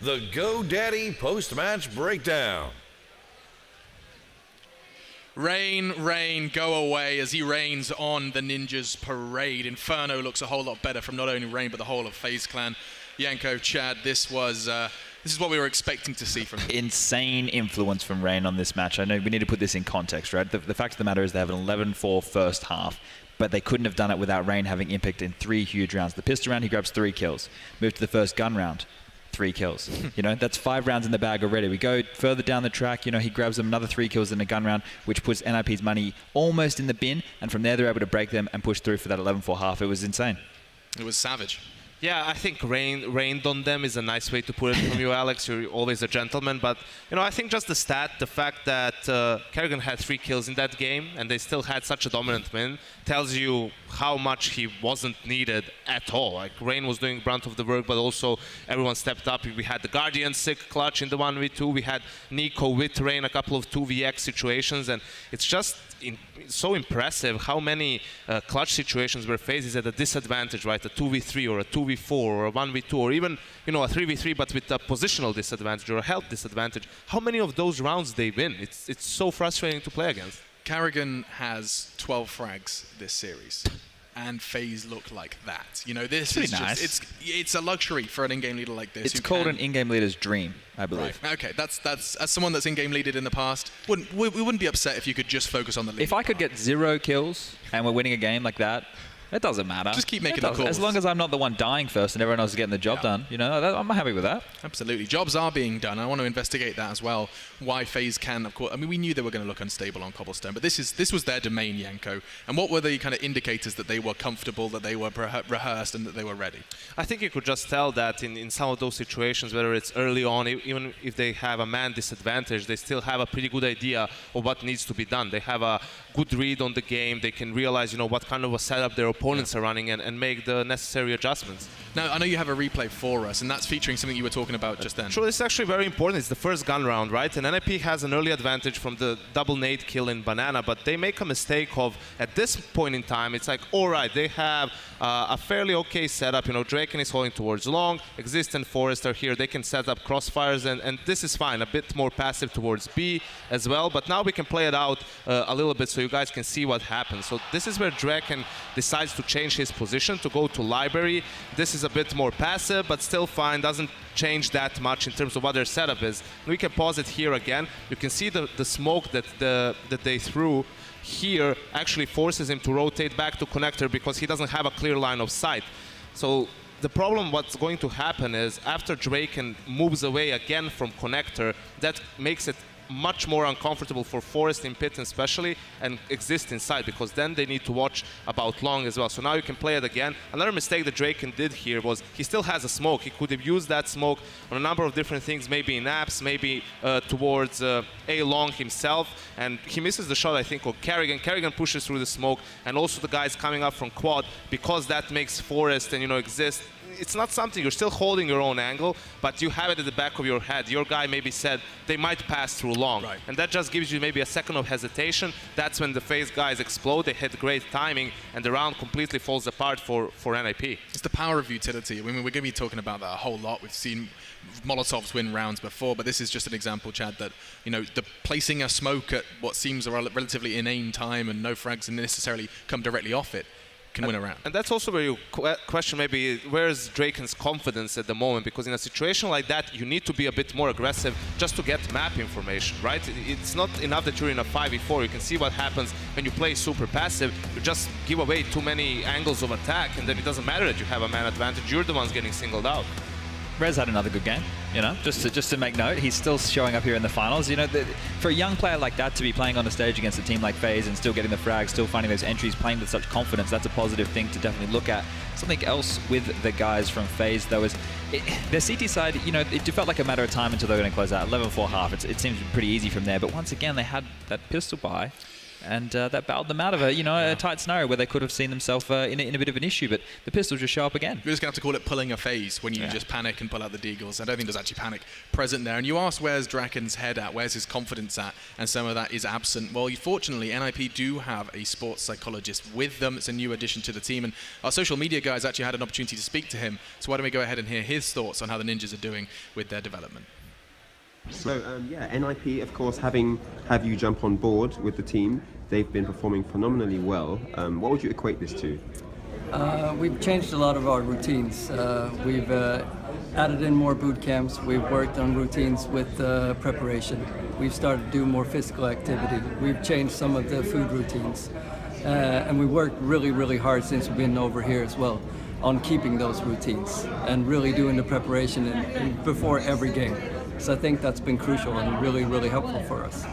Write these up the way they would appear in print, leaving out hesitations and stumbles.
the GoDaddy post-match breakdown. Rain, go away as he rains on the Ninja's parade. Inferno looks a whole lot better from not only Rain, but the whole of FaZe Clan. Yanko, Chad, this is what we were expecting to see from him. Insane influence from Rain on this match. I know we need to put this in context, right? The fact of the matter is they have an 11-4 first half, but they couldn't have done it without Rain having impact in 3 huge rounds. The pistol round, he grabs 3 kills. Move to the first gun round, 3 kills. You know, that's 5 rounds in the bag already. We go further down the track, you know, he grabs them another 3 kills in a gun round, which puts NiP's money almost in the bin, and from there they're able to break them and push through for that 11-4 half. It was insane. It was savage. Yeah, I think rained on them is a nice way to put it from you, Alex. You're always a gentleman. But, you know, I think just the fact that Kerrigan had 3 kills in that game and they still had such a dominant win tells you how much he wasn't needed at all. Like, Rain was doing brunt of the work, but also everyone stepped up. We had the Guardian sick clutch in the 1v2. We had Nico with Rain, a couple of 2vx situations. And it's just so impressive how many clutch situations where FaZe is at a disadvantage, right? A 2v3 or a 2v4 or a 1v2 or even, you know, a 3v3 but with a positional disadvantage or a health disadvantage. How many of those rounds they win? It's so frustrating to play against. Kerrigan has 12 frags this series, and FaZe look like that. You know, this is nice. just, it's a luxury for an in-game leader like this. It's called an in-game leader's dream, I believe. Right. Okay, that's as someone that's in-game leaded in the past, we wouldn't be upset if you could just focus on the lead. If I could get 0 kills and we're winning a game like that, it doesn't matter. Just keep making the calls. As long as I'm not the one dying first and everyone else is getting the job done, you know, I'm happy with that. Absolutely. Jobs are being done. I want to investigate that as well. Why FaZe can, of course. I mean, we knew they were going to look unstable on Cobblestone, but this was their domain, Yanko. And what were the kind of indicators that they were comfortable, that they were rehearsed, and that they were ready? I think you could just tell that in some of those situations, whether it's early on, even if they have a man disadvantage, they still have a pretty good idea of what needs to be done. They have a good read on the game. They can realize, you know, what kind of a setup their opponents are running and make the necessary adjustments. Now, I know you have a replay for us, and that's featuring something you were talking about just then. Sure, this is actually very important. It's the first gun round, right? And NiP has an early advantage from the double nade kill in Banana, but they make a mistake of, at this point in time, it's like, all right, they have a fairly okay setup. You know, Draken is holding towards long, Exist and Forest are here. They can set up crossfires, and this is fine. A bit more passive towards B as well, but now we can play it out a little bit so you guys can see what happens. So this is where Draken decides to change his position to go to Library. This is a bit more passive, but still fine. Doesn't change that much in terms of what their setup is. We can pause it here again. You can see the smoke that they threw here actually forces him to rotate back to connector because he doesn't have a clear line of sight. So the problem, what's going to happen is after Draken moves away again from connector, that makes it much more uncomfortable for Forest in pit especially and Exist inside, because then they need to watch about long as well. So now you can play it again. Another mistake that Draken did here was he still has a smoke. He could have used that smoke on a number of different things, maybe in apps, maybe towards A long himself, and he misses the shot, I think, of Kerrigan. Kerrigan pushes through the smoke, and also the guys coming up from quad, because that makes Forest and, you know, Exist. It's not something, you're still holding your own angle, but you have it at the back of your head. Your guy maybe said they might pass through long. Right. And that just gives you maybe a second of hesitation. That's when the FaZe guys explode. They hit great timing, and the round completely falls apart for NiP. It's the power of utility. I mean, we're going to be talking about that a whole lot. We've seen Molotovs win rounds before, but this is just an example, Chad, that, you know, the placing a smoke at what seems a relatively inane time and no frags and necessarily come directly off it can win a round. And that's also where you question maybe where's Draken's confidence at the moment, because in a situation like that you need to be a bit more aggressive just to get map information, right? It's not enough that you're in a 5v4. You can see what happens when you play super passive. You just give away too many angles of attack, and then it doesn't matter that you have a man advantage. You're the ones getting singled out. Rez had another good game, you know, just to make note. He's still showing up here in the finals. You know, for a young player like that to be playing on the stage against a team like FaZe and still getting the frags, still finding those entries, playing with such confidence, that's a positive thing to definitely look at. Something else with the guys from FaZe, though, is their CT side, you know, it felt like a matter of time until they were going to close out. 11-4 half, it seems pretty easy from there. But once again, they had that pistol buy. And that bailed them out of a tight scenario where they could have seen themselves in a bit of an issue. But the pistols just show up again. You're just going to have to call it pulling a FaZe when you just panic and pull out the deagles. I don't think there's actually panic present there. And you asked where's Draken's head at, where's his confidence at, and some of that is absent. Well, fortunately, NiP do have a sports psychologist with them. It's a new addition to the team. And our social media guys actually had an opportunity to speak to him. So why don't we go ahead and hear his thoughts on how the Ninjas are doing with their development. So NiP, of course, have you jump on board with the team. They've been performing phenomenally well. What would you equate this to? We've changed a lot of our routines. We've added in more boot camps. We've worked on routines with preparation. We've started to do more physical activity. We've changed some of the food routines. And we worked really, really hard since we've been over here as well on keeping those routines and really doing the preparation before every game. So I think that's been crucial and really, really helpful for us.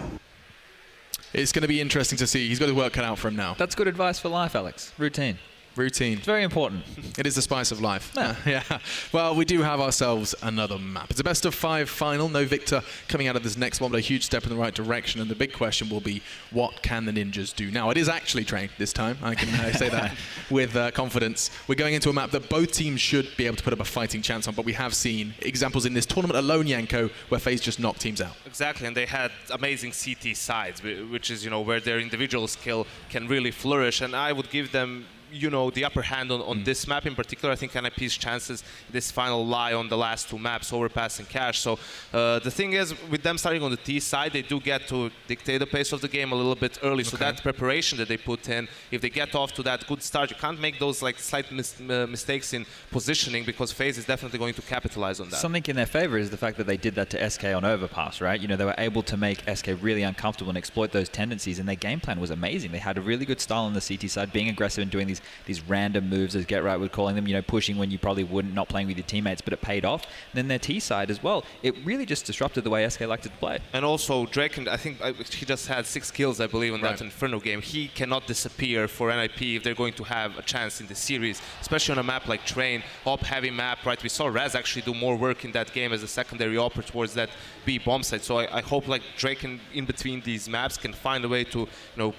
It's going to be interesting to see. He's got his work cut out for him now. That's good advice for life, Alex. Routine. Routine. It's very important. It is the spice of life. Yeah. Yeah. Well, we do have ourselves another map. It's a best of 5 final. No victor coming out of this next one, but a huge step in the right direction. And the big question will be, what can the Ninjas do now? It is actually train this time. I can say that with confidence. We're going into a map that both teams should be able to put up a fighting chance on, but we have seen examples in this tournament alone, Yanko, where FaZe just knocked teams out. Exactly, and they had amazing CT sides, which is, where their individual skill can really flourish. And I would give them the upper hand on this map in particular. I think NiP's chances this final lie on the last 2 maps, Overpass and Cache. So the thing is, with them starting on the T side, they do get to dictate the pace of the game a little bit early. So that preparation that they put in, if they get off to that good start, you can't make those slight mistakes in positioning, because FaZe is definitely going to capitalize on that. Something in their favor is the fact that they did that to SK on Overpass, right? They were able to make SK really uncomfortable and exploit those tendencies, and their game plan was amazing. They had a really good style on the CT side, being aggressive and doing these random moves, as Get Right would calling them, pushing when you probably wouldn't, not playing with your teammates, but it paid off. And then their T side as well, it really just disrupted the way SK liked to play. And also Draken, I think he just had 6 kills, I believe, in that Inferno game. He cannot disappear for NiP if they're going to have a chance in the series, especially on a map like Train, op-heavy map, right? We saw Raz actually do more work in that game as a secondary opper towards that B bomb site. So I hope Draken in between these maps can find a way to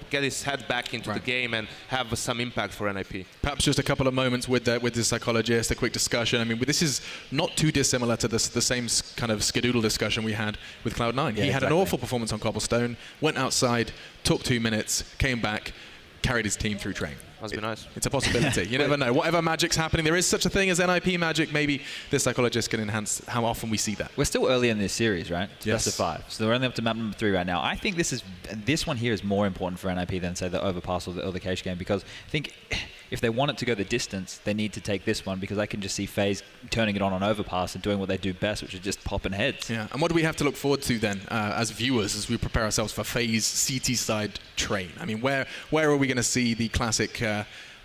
get his head back into the game and have some impact for NiP. Perhaps just a couple of moments with the psychologist, a quick discussion. I mean, this is not too dissimilar to the same kind of skedoodle discussion we had with Cloud9. He had an awful performance on Cobblestone, went outside, took 2 minutes, came back, carried his team through Train. Must be nice. It's a possibility. You never know. Whatever magic's happening, there is such a thing as NiP magic. Maybe this psychologist can enhance how often we see that. We're still early in this series, right? It's Yes. best of 5. So we're only up to map number 3 right now. I think this one here is more important for NiP than, say, the Overpass or the Cache game, because I think if they want it to go the distance, they need to take this one, because I can just see FaZe turning it on Overpass and doing what they do best, which is just popping heads. Yeah. And what do we have to look forward to then, as viewers, as we prepare ourselves for FaZe CT side Train? I mean, where are we going to see the classic,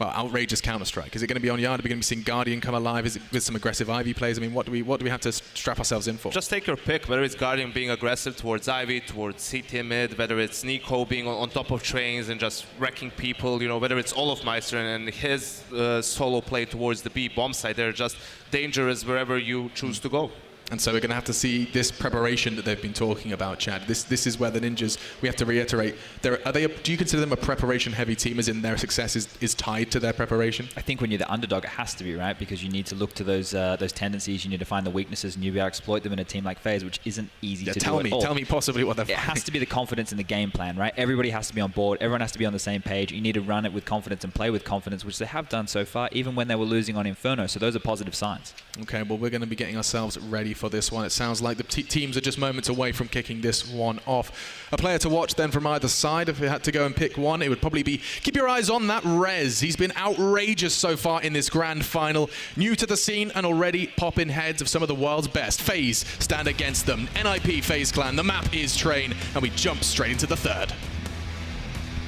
outrageous Counter-Strike? Is it going to be on Yard? Are we going to be seeing Guardian come alive? Is it with some aggressive Ivy plays? I mean, what do we have to strap ourselves in for? Just take your pick, whether it's Guardian being aggressive towards Ivy, towards CT mid, whether it's Nico being on top of trains and just wrecking people, whether it's Olofmeister and his solo play towards the B bomb site. They're just dangerous wherever you choose to go. And so we're going to have to see this preparation that they've been talking about, Chad. This is where the Ninjas, we have to reiterate, do you consider them a preparation-heavy team, as in their success is tied to their preparation? I think when you're the underdog, it has to be, right? Because you need to look to those tendencies, you need to find the weaknesses, and you be able to exploit them in a team like FaZe, which isn't easy to do at all. Tell me possibly what they're It has to be the confidence in the game plan, right? Everybody has to be on board. Everyone has to be on the same page. You need to run it with confidence and play with confidence, which they have done so far, even when they were losing on Inferno. So those are positive signs. Okay, well, we're going to be getting ourselves ready for this one. It sounds like the teams are just moments away from kicking this one off. A player to watch then from either side, if we had to go and pick one, it would probably be, keep your eyes on that Rez. He's been outrageous so far in this grand final. New to the scene and already popping heads of some of the world's best. FaZe stand against them. NiP FaZe Clan, the map is Train, and we jump straight into the third.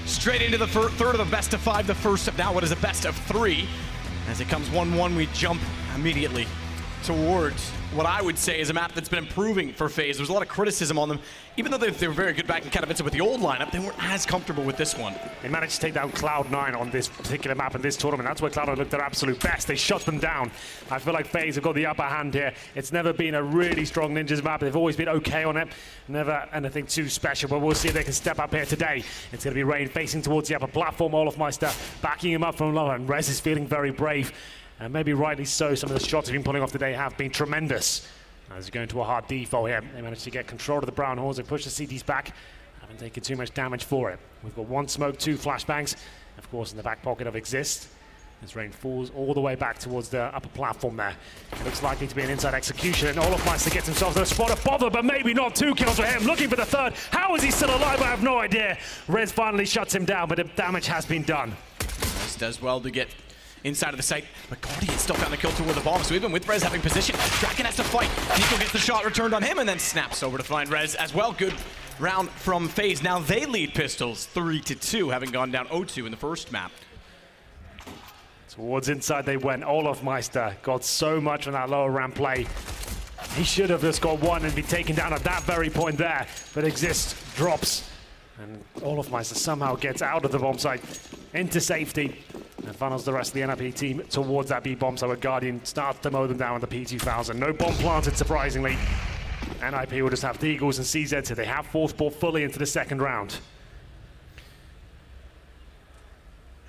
Straight into the third of the best of 5, the first of now what is a best of 3. As it comes 1-1, we jump immediately towards what I would say is a map that's been improving for FaZe. There's a lot of criticism on them. Even though they were very good back in Katowice with the old lineup, they weren't as comfortable with this one. They managed to take down Cloud9 on this particular map in this tournament. That's where Cloud9 looked their absolute best. They shut them down. I feel like FaZe have got the upper hand here. It's never been a really strong Ninjas map. They've always been okay on it. Never anything too special, but we'll see if they can step up here today. It's going to be Rain facing towards the upper platform. Olofmeister backing him up from lower, and Rez is feeling very brave. And maybe rightly so. Some of the shots he's been pulling off today have been tremendous. As he's going to a hard defo here, they managed to get control of the Brown Horns. They push the CTs back. Haven't taken too much damage for it. We've got one smoke, two flashbangs, of course, in the back pocket of Exist. As Rain falls all the way back towards the upper platform there. It looks likely to be an inside execution, and Olofmeister gets himself to a spot of bother, but maybe not. 2 kills for him, looking for the third. How is he still alive? I have no idea. Rez finally shuts him down, but the damage has been done. Rez does well to get inside of the site, but Guardian still found the kill toward the bomb, so even with Rez having position, Draken has to fight. Nico gets the shot returned on him and then snaps over to find Rez as well. Good round from FaZe. Now they lead Pistols 3-2, having gone down 0-2 in the first map. Towards inside they went. Olofmeister got so much on that lower ramp play. He should have just got one and been taken down at that very point there, but Exist drops. And Olofmeister somehow gets out of the bomb site into safety and funnels the rest of the NiP team towards that B bomb site where Guardian starts to mow them down with the P2000. No bomb planted, surprisingly. NiP will just have Deagles and CZ, so they have fourth ball fully into the second round.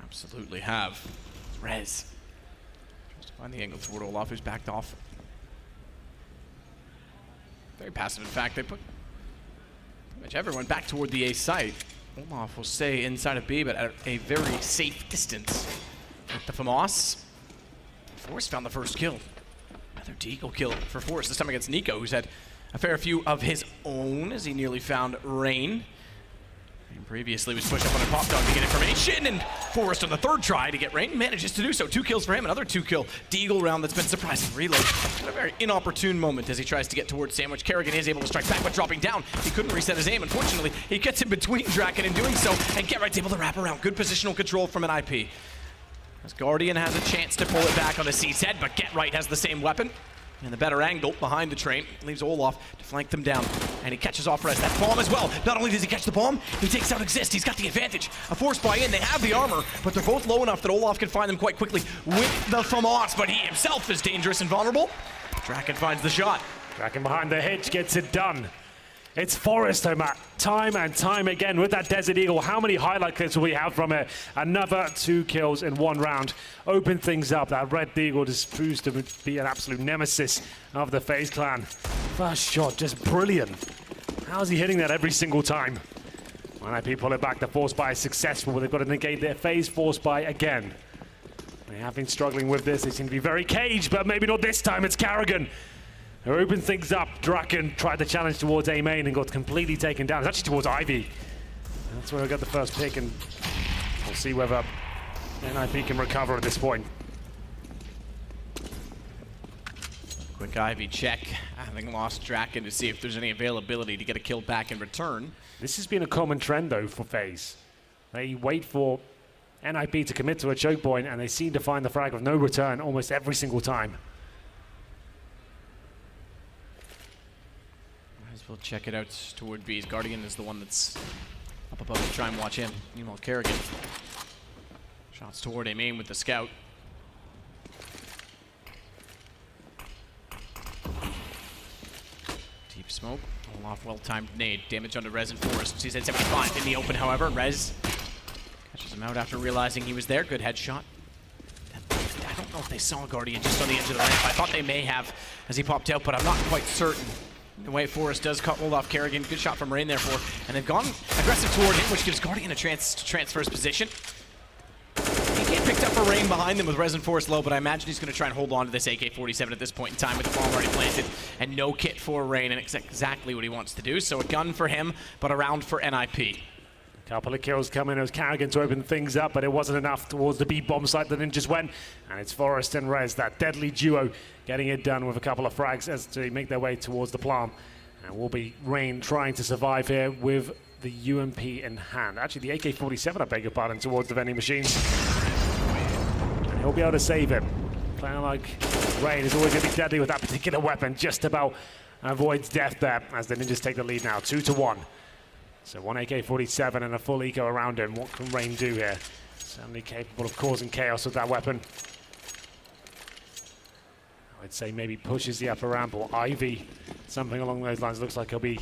Absolutely have. Rez tries to find the angle toward Olaf, who's backed off. Very passive, in fact. They put pretty much everyone back toward the A site. Olaf will stay inside of B, but at a very safe distance. With the FAMAS, Force found the first kill. Another Deagle kill for Force, this time against Nico, who's had a fair few of his own as he nearly found Rain. And previously was pushed up on a pop dog to get information, and Forrest on the third try to get Rain manages to do so. 2 kills for him, another 2-kill Deagle round that's been surprising. Reload at a very inopportune moment as he tries to get towards Sandwich. Kerrigan is able to strike back, but dropping down, he couldn't reset his aim. Unfortunately, he gets in between Draken in doing so, and GetRight's able to wrap around. Good positional control from NiP. As Guardian has a chance to pull it back on the C's head, but GetRight has the same weapon. And the better angle behind the train leaves Olaf to flank them down. And he catches off Rez. That bomb as well. Not only does he catch the bomb, he takes out Exist. He's got the advantage. A force buy in. They have the armor, but they're both low enough that Olaf can find them quite quickly with the FAMAS. But he himself is dangerous and vulnerable. Draken finds the shot. Draken behind the hitch gets it done. It's Forrest, Matt. Time and time again with that Desert Eagle. How many highlight clips will we have from it? Another 2 kills in 1 round. Open things up. That Red Eagle just proves to be an absolute nemesis of the FaZe clan. First shot, just brilliant. How is he hitting that every single time? NiP pull it back. The force buy is successful, but they've got to negate their FaZe force buy again. They have been struggling with this. They seem to be very caged, but maybe not this time. It's Kerrigan who opened things up. Draken tried the challenge towards A main and got completely taken down. It's actually towards Ivy. That's where I got the first pick, and we'll see whether NiP can recover at this point. Quick Ivy check, having lost Draken to see if there's any availability to get a kill back in return. This has been a common trend, though, for FaZe. They wait for NiP to commit to a choke point, and they seem to find the frag with no return almost every single time. We'll check it out toward B's. Guardian is the one that's up above to try and watch him. Meanwhile, Kerrigan shots toward A main with the scout. Deep smoke. Olaf well-timed nade. Damage onto Rez and Forrest. He's at 75 in the open, however. Rez catches him out after realizing he was there. Good headshot. I don't know if they saw Guardian just on the edge of the ramp. I thought they may have as he popped out, but I'm not quite certain. The way Forrest does cut hold off Kerrigan. Good shot from Rain, therefore. And they've gone aggressive toward him, which gives Guardian a chance to transfer his position. He get picked up for Rain behind them with Rez and Forrest low, but I imagine he's going to try and hold on to this AK-47 at this point in time with the bomb already planted and no kit for Rain, and it's exactly what he wants to do. So a gun for him, but a round for NiP. Couple of kills coming as Kerrigan to open things up, but it wasn't enough towards the B bomb site. The Ninjas went, and it's Forrest and Rez, that deadly duo, getting it done with a couple of frags as they make their way towards the plant. And will be Rain trying to survive here with the UMP in hand. Actually, the AK-47, I beg your pardon, towards the vending machines. And he'll be able to save him. Playing like Rain is always going to be deadly with that particular weapon. Just about avoids death there as the Ninjas take the lead now, 2-1. So one AK-47 and a full eco around him. What can Rain do here? Certainly capable of causing chaos with that weapon. I'd say maybe pushes the upper ramp, or Ivy, something along those lines. Looks like he'll be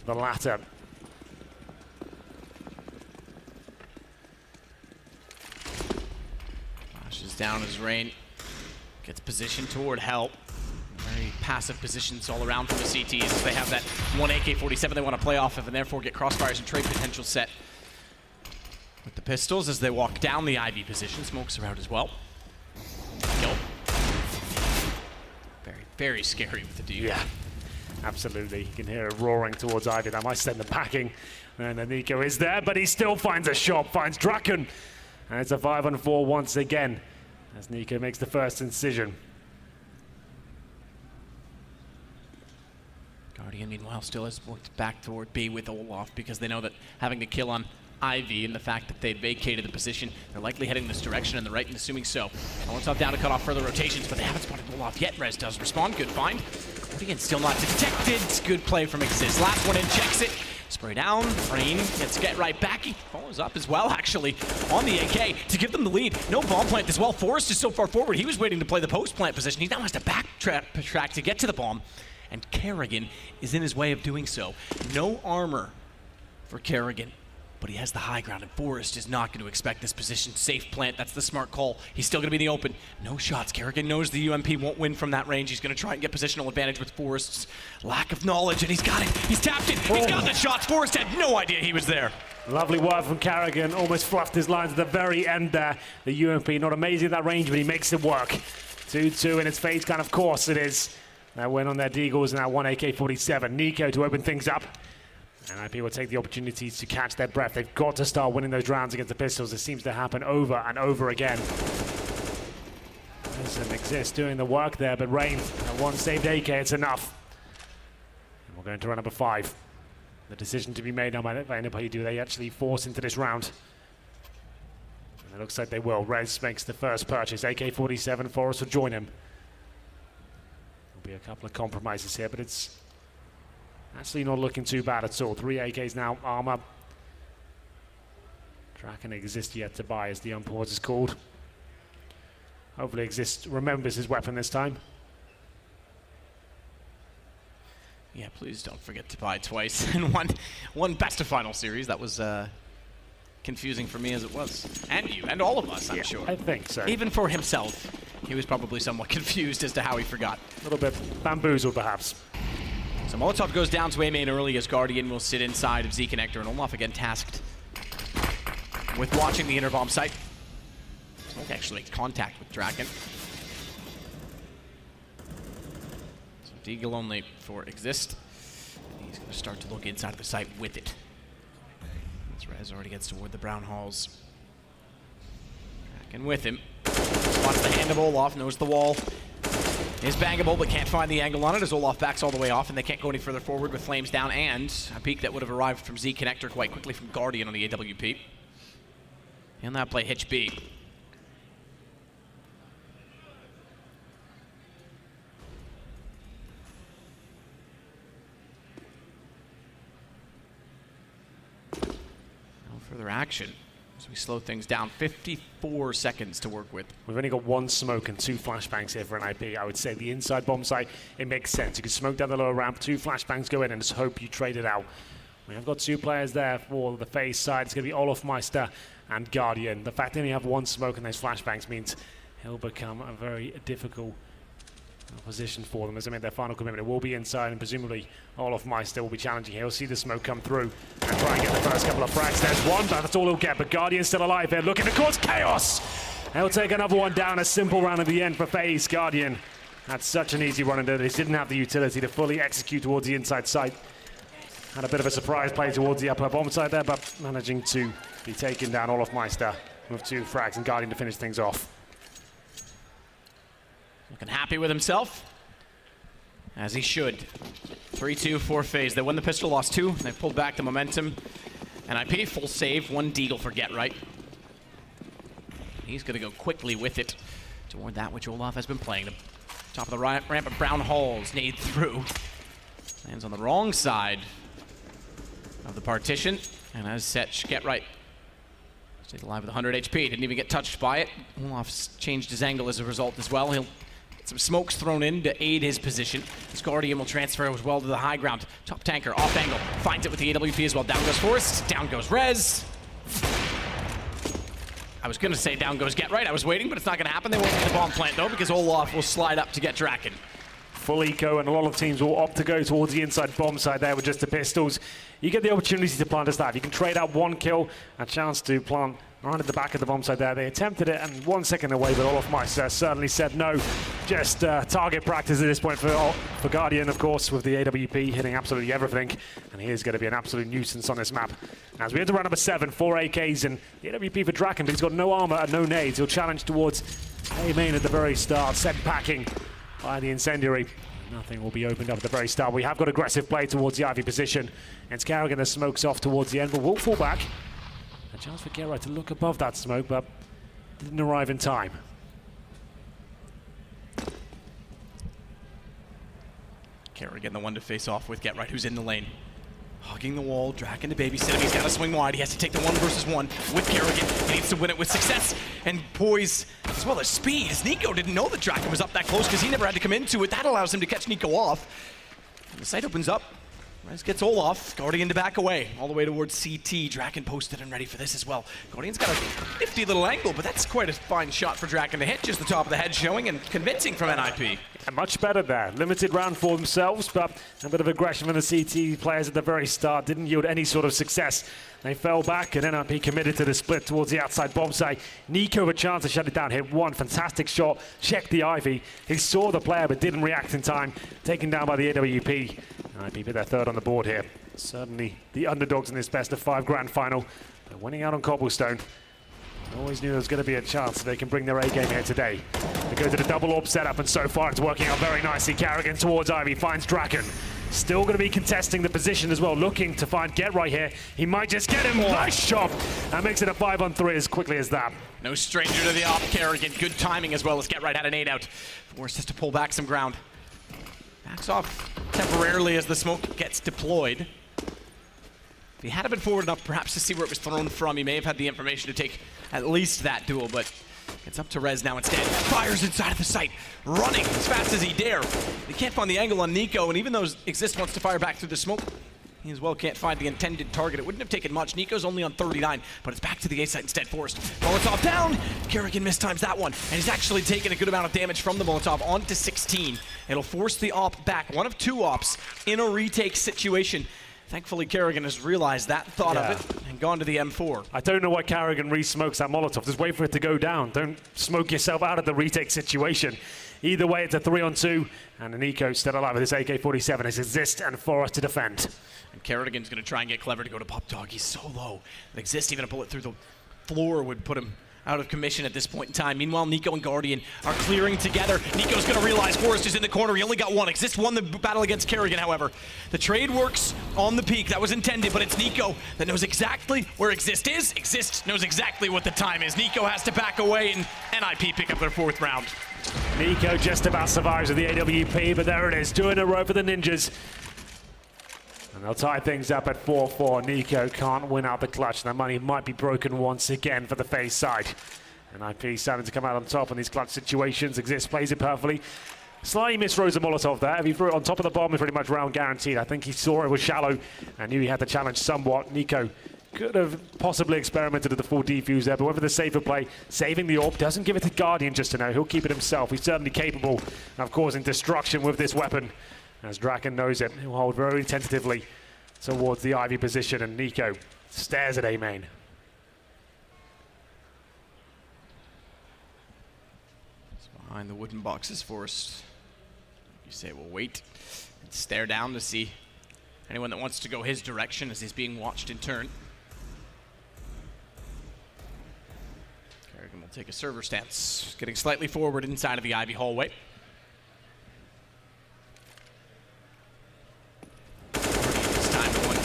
the latter. Flashes down as Rain gets positioned toward help. Very passive positions all around from the CTs as they have that one AK-47 they want to play off of and therefore get crossfires and trade potential set. With the pistols as they walk down the Ivy position, smokes are out as well. Kill. Very scary with the D. Yeah, absolutely. You can hear it roaring towards Ivy. That might send them packing. And then Nico is there, but he still finds a shot, finds Draken. And it's a 5-on-4 once again as Nico makes the first incision. Guardian, meanwhile, still has worked back toward B with Olaf because they know that having the kill on Ivy and the fact that they'd vacated the position, they're likely heading this direction and the right and assuming so. Molotov down to cut off further rotations, but they haven't spotted Olaf yet. Rez does respond. Good find. Again, still not detected. Good play from Exist. Last one in, checks it. Spray down. Rain gets get right back. He follows up as well, actually, on the AK to give them the lead. No bomb plant as well. Forrest is so far forward. He was waiting to play the post plant position. He now has to backtrack to get to the bomb. And Kerrigan is in his way of doing so. No armor for Kerrigan, but he has the high ground, and Forrest is not going to expect this position. Safe plant, that's the smart call. He's still going to be in the open. No shots. Kerrigan knows the UMP won't win from that range. He's going to try and get positional advantage with Forrest's lack of knowledge, and he's got it. He's tapped it. He's got the shots. Forrest had no idea he was there. Lovely work from Kerrigan. Almost fluffed his lines at the very end there. The UMP not amazing at that range, but he makes it work. 2-2 in its FaZe gun, of course it is. That win on their Deagles and now one AK-47. Nico to open things up. And NiP will take the opportunities to catch their breath. They've got to start winning those rounds against the pistols. It seems to happen over and over again. Doesn't exist doing the work there, but Rain, one saved AK, it's enough. And we're going to run number 5. The decision to be made now by NiP. Do they actually force into this round? And it looks like they will. Rez makes the first purchase. AK-47, Forrest will join him. Be a couple of compromises here, but it's actually not looking too bad at all. 3 AKs now, armor. Draken Exist yet to buy, as the unpause is called. Hopefully Exist remembers his weapon this time. Yeah, please don't forget to buy twice in one best of final series. That was confusing for me as it was, and you, and all of us, I'm sure. I think so. Even for himself, he was probably somewhat confused as to how he forgot. A little bit bamboozled, perhaps. So Molotov goes down to A main early as Guardian will sit inside of Z Connector, and Olaf again tasked with watching the inner bomb site. Smoke actually makes contact with Draken. So Deagle only for Exist. And he's going to start to look inside of the site with it. As Rez already gets toward the brown halls. Draken with him. Spots the hand of Olaf, knows the wall is bangable, but can't find the angle on it as Olaf backs all the way off, and they can't go any further forward with flames down, and a peek that would have arrived from Z Connector quite quickly from Guardian on the AWP. He'll now play Hitch B. No further action as we slow things down. 54 seconds to work with. We've only got 1 smoke and 2 flashbangs here for NiP. I would say the inside bomb site, it makes sense. You can smoke down the lower ramp, 2 flashbangs go in, and just hope you trade it out. We have got 2 players there for the FaZe side. It's going to be Olaf Meister and Guardian. The fact that they only have 1 smoke and those flashbangs means he'll become a very difficult position for them as they make their final commitment. It will be inside, and presumably Olaf Meister will be challenging. He'll see the smoke come through and try and get the first couple of frags. There's one, but that's all he'll get. But Guardian's still alive here, looking to cause chaos. He'll take another one down. A simple round at the end for FaZe. Guardian had such an easy run into this. Didn't have the utility to fully execute towards the inside site. Had a bit of a surprise play towards the upper bomb side there, but managing to be taken down. Olaf Meister with 2 frags and Guardian to finish things off. Looking happy with himself, as he should. 3-2 for FaZe. They won the pistol, lost 2. They pulled back the momentum. And NiP full save, 1 Deagle for Get Right. He's going to go quickly with it toward that which Olaf has been playing them. Top of the ramp of Brown Halls, nade through. Lands on the wrong side of the partition. And as Setch, get right. Stays alive with 100 HP, didn't even get touched by it. Olaf's changed his angle as a result as well. He'll get some smokes thrown in to aid his position. His Guardian will transfer as well to the high ground. Top tanker, off angle, finds it with the AWP as well. Down goes Forrest, down goes Rez. I was gonna say down goes Get Right, I was waiting, but it's not gonna happen. They won't get the bomb plant though, because Olaf will slide up to get Draken. Full eco, and a lot of teams will opt to go towards the inside bomb side there with just the pistols. You get the opportunity to plant a stab. You can trade out one kill, a chance to plant right at the back of the bomb side there. They attempted it and 1 second away, but Olaf Meister certainly said no. Just target practice at this point for Guardian, of course, with the AWP hitting absolutely everything. And he is going to be an absolute nuisance on this map. As we enter round number 7, 4 AKs and the AWP for Draken, but he's got no armor and no nades. He'll challenge towards A main at the very start, sent packing by the incendiary. Nothing will be opened up at the very start. We have got aggressive play towards the Ivy position. And it's Carrigan that smokes off towards the end, but will fall back. A chance for Gerard to look above that smoke, but didn't arrive in time. Kerrigan, the one to face off with Get Right, who's in the lane. Hugging the wall, Draken to babysit him. He's got to swing wide. He has to take the 1 versus 1 with Kerrigan. He needs to win it with success and poise as well as speed. As Nico didn't know that Draken was up that close because he never had to come into it. That allows him to catch Nico off. And the site opens up. Rez gets Olaf, Guardian to back away, all the way towards CT. Draken posted and ready for this as well. Guardian's got a nifty little angle, but that's quite a fine shot for Draken to hit. Just the top of the head showing and convincing from NiP. And much better there. Limited round for themselves, but a bit of aggression from the CT players at the very start didn't yield any sort of success. They fell back, and NiP committed to the split towards the outside bomb site. Nico a chance to shut it down, hit one fantastic shot, checked the Ivy. He saw the player but didn't react in time, taken down by the AWP. NiP put their 3rd on the board here. Certainly the underdogs in this best of 5 grand final. They're winning out on Cobblestone. Always knew there was going to be a chance they can bring their A game here today. They go to the double orb setup, and so far it's working out very nicely. Carrigan towards Ivy, finds Draken. Still going to be contesting the position as well, looking to find Get Right here. He might just get him. Nice shot. That makes it a 5-on-3 as quickly as that. No stranger to the op, Kerrigan. Good timing as well as Get Right had an 8 out. Forced us to pull back some ground. Backs off temporarily as the smoke gets deployed. If he had been forward enough perhaps to see where it was thrown from, he may have had the information to take at least that duel, but it's up to Rez now instead. Fires inside of the site, running as fast as he dare. He can't find the angle on Nico, and even though Exist wants to fire back through the smoke, he as well can't find the intended target. It wouldn't have taken much. Nico's only on 39, but it's back to the A site instead. Forced. Molotov down. Kerrigan mistimes that one, and he's actually taken a good amount of damage from the Molotov onto 16. It'll force the op back. One of 2 ops in a retake situation. Thankfully, Kerrigan has realized that, thought of it, and gone to the M4. I don't know why Kerrigan re-smokes that Molotov. Just wait for it to go down. Don't smoke yourself out of the retake situation. Either way, it's a 3-on-2, and Nico still alive with his AK-47. It's Exist and Forrest to defend. And Kerrigan's going to try and get clever to go to Pop Dog. He's so low. Exist, even a bullet through the floor would put him out of commission at this point in time. Meanwhile, Nico and Guardian are clearing together. Nico's going to realize Forrest is in the corner. He only got 1. Exist won the battle against Kerrigan, however. The trade works on the peak. That was intended, but it's Nico that knows exactly where Exist is. Exist knows exactly what the time is. Nico has to back away, and NiP pick up their 4th round. Nico just about survives with the AWP, but there it is. 2 in a row for the Ninjas. And they'll tie things up at 4-4. Nico can't win out the clutch. That money might be broken once again for the FaZe side. And NiP starting to come out on top in these clutch situations. Exist plays it perfectly. Slightly misthrows a Molotov there. If he threw it on top of the bomb, it's pretty much round guaranteed. I think he saw it was shallow and knew he had to challenge somewhat. Nico could have possibly experimented with the full defuse there, but whether the safer play, saving the orb, doesn't give it to Guardian just to know. He'll keep it himself. He's certainly capable of causing destruction with this weapon. As Draken knows it, he'll hold very tentatively towards the Ivy position, and Nico stares at A main. It's behind the wooden boxes, Forrest. You say we'll wait and stare down to see anyone that wants to go his direction as he's being watched in turn. Kerrigan will take a server stance, getting slightly forward inside of the Ivy hallway.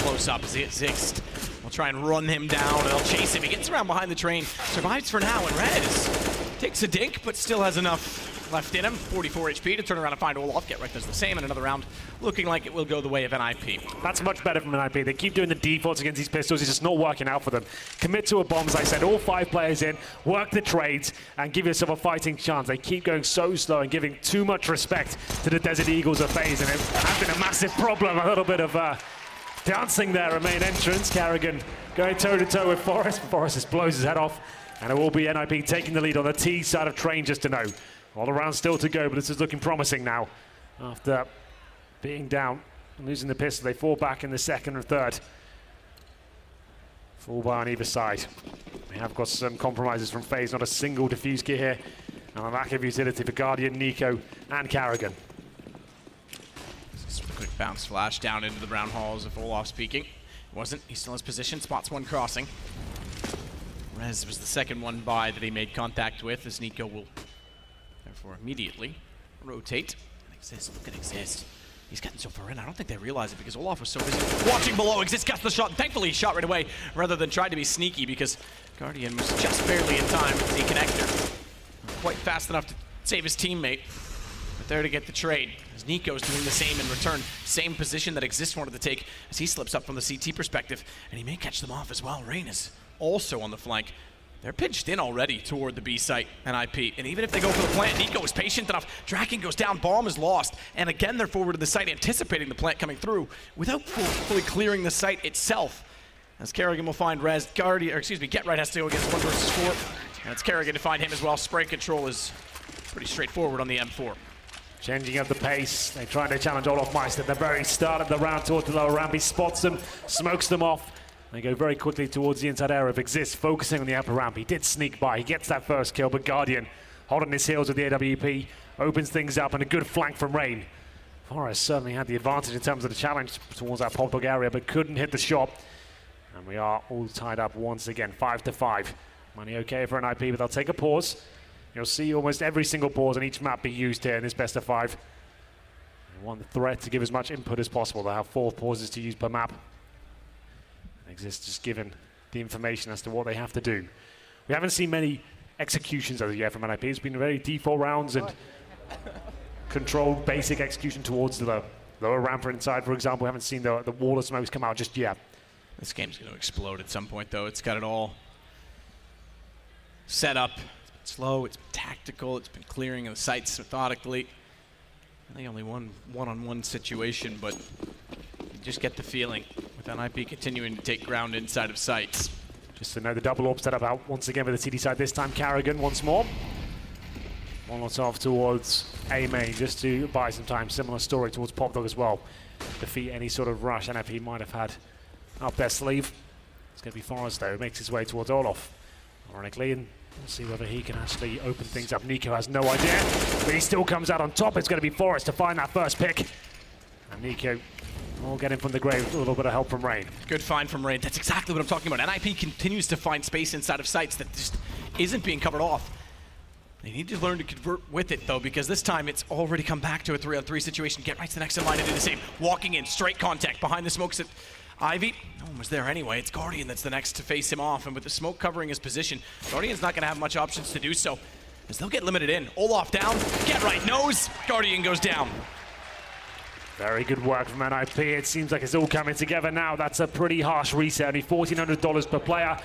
Close up as Exist will try and run him down, and they'll chase him. He gets around behind the train, survives for now, and Rez Takes a dink, but still has enough left in him. 44 HP to turn around and find Olaf. Get right does the same, and another round looking like it will go the way of NiP. That's much better from NiP. They keep doing the defaults against these pistols. It's just not working out for them. Commit to a bomb, as I said, all 5 players in, work the trades, and give yourself a fighting chance. They keep going so slow and giving too much respect to the Desert Eagles of FaZe, and it has been a massive problem. A little bit of dancing there at main entrance. Carrigan going toe-to-toe with Forrest. Forrest just blows his head off. And it will be NiP taking the lead on the T side of Train, just to know. All the rounds still to go, but this is looking promising now. After being down and losing the pistol, they fall back in the second and third. Full bar on either side. We have got some compromises from FaZe, not a single defuse kit here. And a lack of utility for Guardian, Nico, and Carrigan. Just a quick bounce flash down into the brown halls of Olaf speaking. It wasn't, he still has position, spots one crossing. Rez was the second one by that he made contact with, as Nico will therefore immediately rotate. And Exist, look at Exist. He's getting so far in, I don't think they realize it because Olaf was so busy watching below. Exist gets the shot, and thankfully he shot right away rather than tried to be sneaky because Guardian was just barely in time with the connector. Not quite fast enough to save his teammate, but there to get the trade. As Nico's doing the same in return, same position that Exist wanted to take as he slips up from the CT perspective, and he may catch them off as well. Rain is also on the flank. They're pinched in already toward the B site, NiP. And even if they go for the plant, Nico is patient enough. Draken goes down, bomb is lost. And again, they're forward to the site, anticipating the plant coming through without fully clearing the site itself. As Carrigan will find Rez, Get Right has to go against 1 versus 4. And it's Carrigan to find him as well. Spray control is pretty straightforward on the M4. Changing up the pace. They try to challenge Olaf Meister at the very start of the round towards the lower ramp. He spots them, smokes them off. They go very quickly towards the inside area of Exist, focusing on the upper ramp. He did sneak by, he gets that first kill, but Guardian holding his heels with the AWP, opens things up, and a good flank from Rain. Forrest certainly had the advantage in terms of the challenge towards that pop dog area, but couldn't hit the shot. And we are all tied up once again, 5-5. Money okay for NiP, but they'll take a pause. You'll see almost every single pause on each map be used here in this best of 5. They want the threat to give as much input as possible. They'll have 4 pauses to use per map. Exist just given the information as to what they have to do. We haven't seen many executions as of yet from NiP. It's been very default rounds and controlled basic execution towards the lower ramp inside, for example. We haven't seen the wall of smokes come out just yet. This game's going to explode at some point, though. It's got it all set up. It's been slow, it's been tactical, it's been clearing of the sites methodically. They only won one-on-one situation, but you just get the feeling with NiP continuing to take ground inside of sites. Just to know the double orb set up out once again with the TD side. This time Carrigan once more. Molotov towards A main just to buy some time. Similar story towards Pop Dog as well. Defeat any sort of rush NiP might have had up their sleeve. It's going to be Forrest though, makes his way towards Olaf. Ironically, and we'll see whether he can actually open things up. Nico has no idea, but he still comes out on top. It's going to be Forrest to find that first pick. And Nico will get him from the grave with a little bit of help from Rain. Good find from Rain. That's exactly what I'm talking about. NiP continues to find space inside of sites that just isn't being covered off. They need to learn to convert with it, though, because this time it's already come back to a 3-on-3 situation. Get Right's the next in line to do the same. Walking in, straight contact behind the smokes at Ivy. No one was there anyway. It's Guardian that's the next to face him off, and with the smoke covering his position, Guardian's not going to have much options to do so, as they'll get limited in. Olaf down. Get Right knows. Guardian goes down. Very good work from NiP. It seems like it's all coming together now. That's a pretty harsh reset, only $1,400 per player.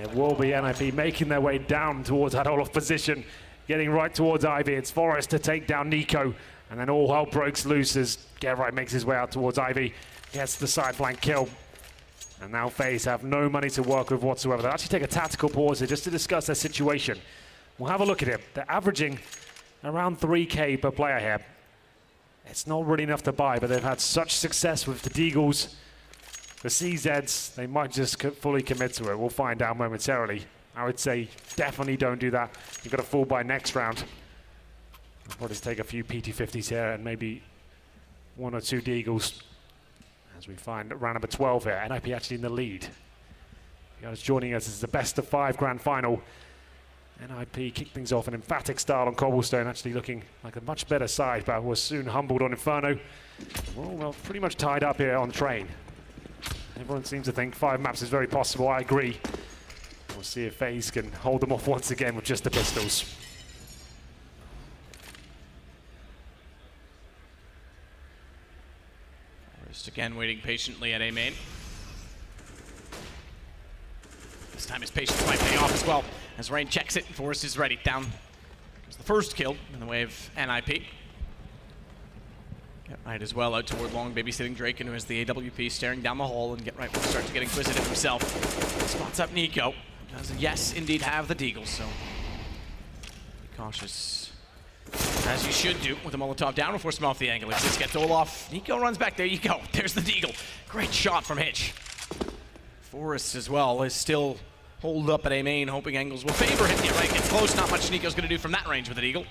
It will be NiP making their way down towards that Olaf position, getting right towards Ivy. It's Forrest to take down Nico, and then all hell breaks loose as Get Right makes his way out towards Ivy, gets the side flank kill. And now FaZe have no money to work with whatsoever. They'll actually take a tactical pause here just to discuss their situation. We'll have a look at it. They're averaging around 3K per player here. It's not really enough to buy, but they've had such success with the Deagles, the CZs, they might just fully commit to it. We'll find out momentarily. I would say definitely don't do that. You've got to fall by next round. We'll just take a few PT50s here and maybe 1 or 2 Deagles as we find round number 12 here. NiP actually in the lead. You guys joining us as the best of 5 grand final. NiP kicked things off in emphatic style on Cobblestone, actually looking like a much better side, but was soon humbled on Inferno. Well, pretty much tied up here on Train. Everyone seems to think 5 maps is very possible. I agree. We'll see if FaZe can hold them off once again with just the pistols. Just again waiting patiently at A main. This time his patience might pay off as well. As Rain checks it, Forrest is ready. Down goes the first kill in the way of NiP. Get right as well out toward long, babysitting Drake, who has the AWP staring down the hall, and Get right will start to get inquisitive himself. Spots up Nico. Does, yes, indeed have the deagle, so be cautious. As you should do with a Molotov down and force him off the angle. Exist gets Olaf. Nico runs back. There you go. There's the deagle. Great shot from Hitch. Forrest as well is still holed up at A main, hoping angles will favor him. Get right gets close. Not much Nico's going to do from that range with the deagle.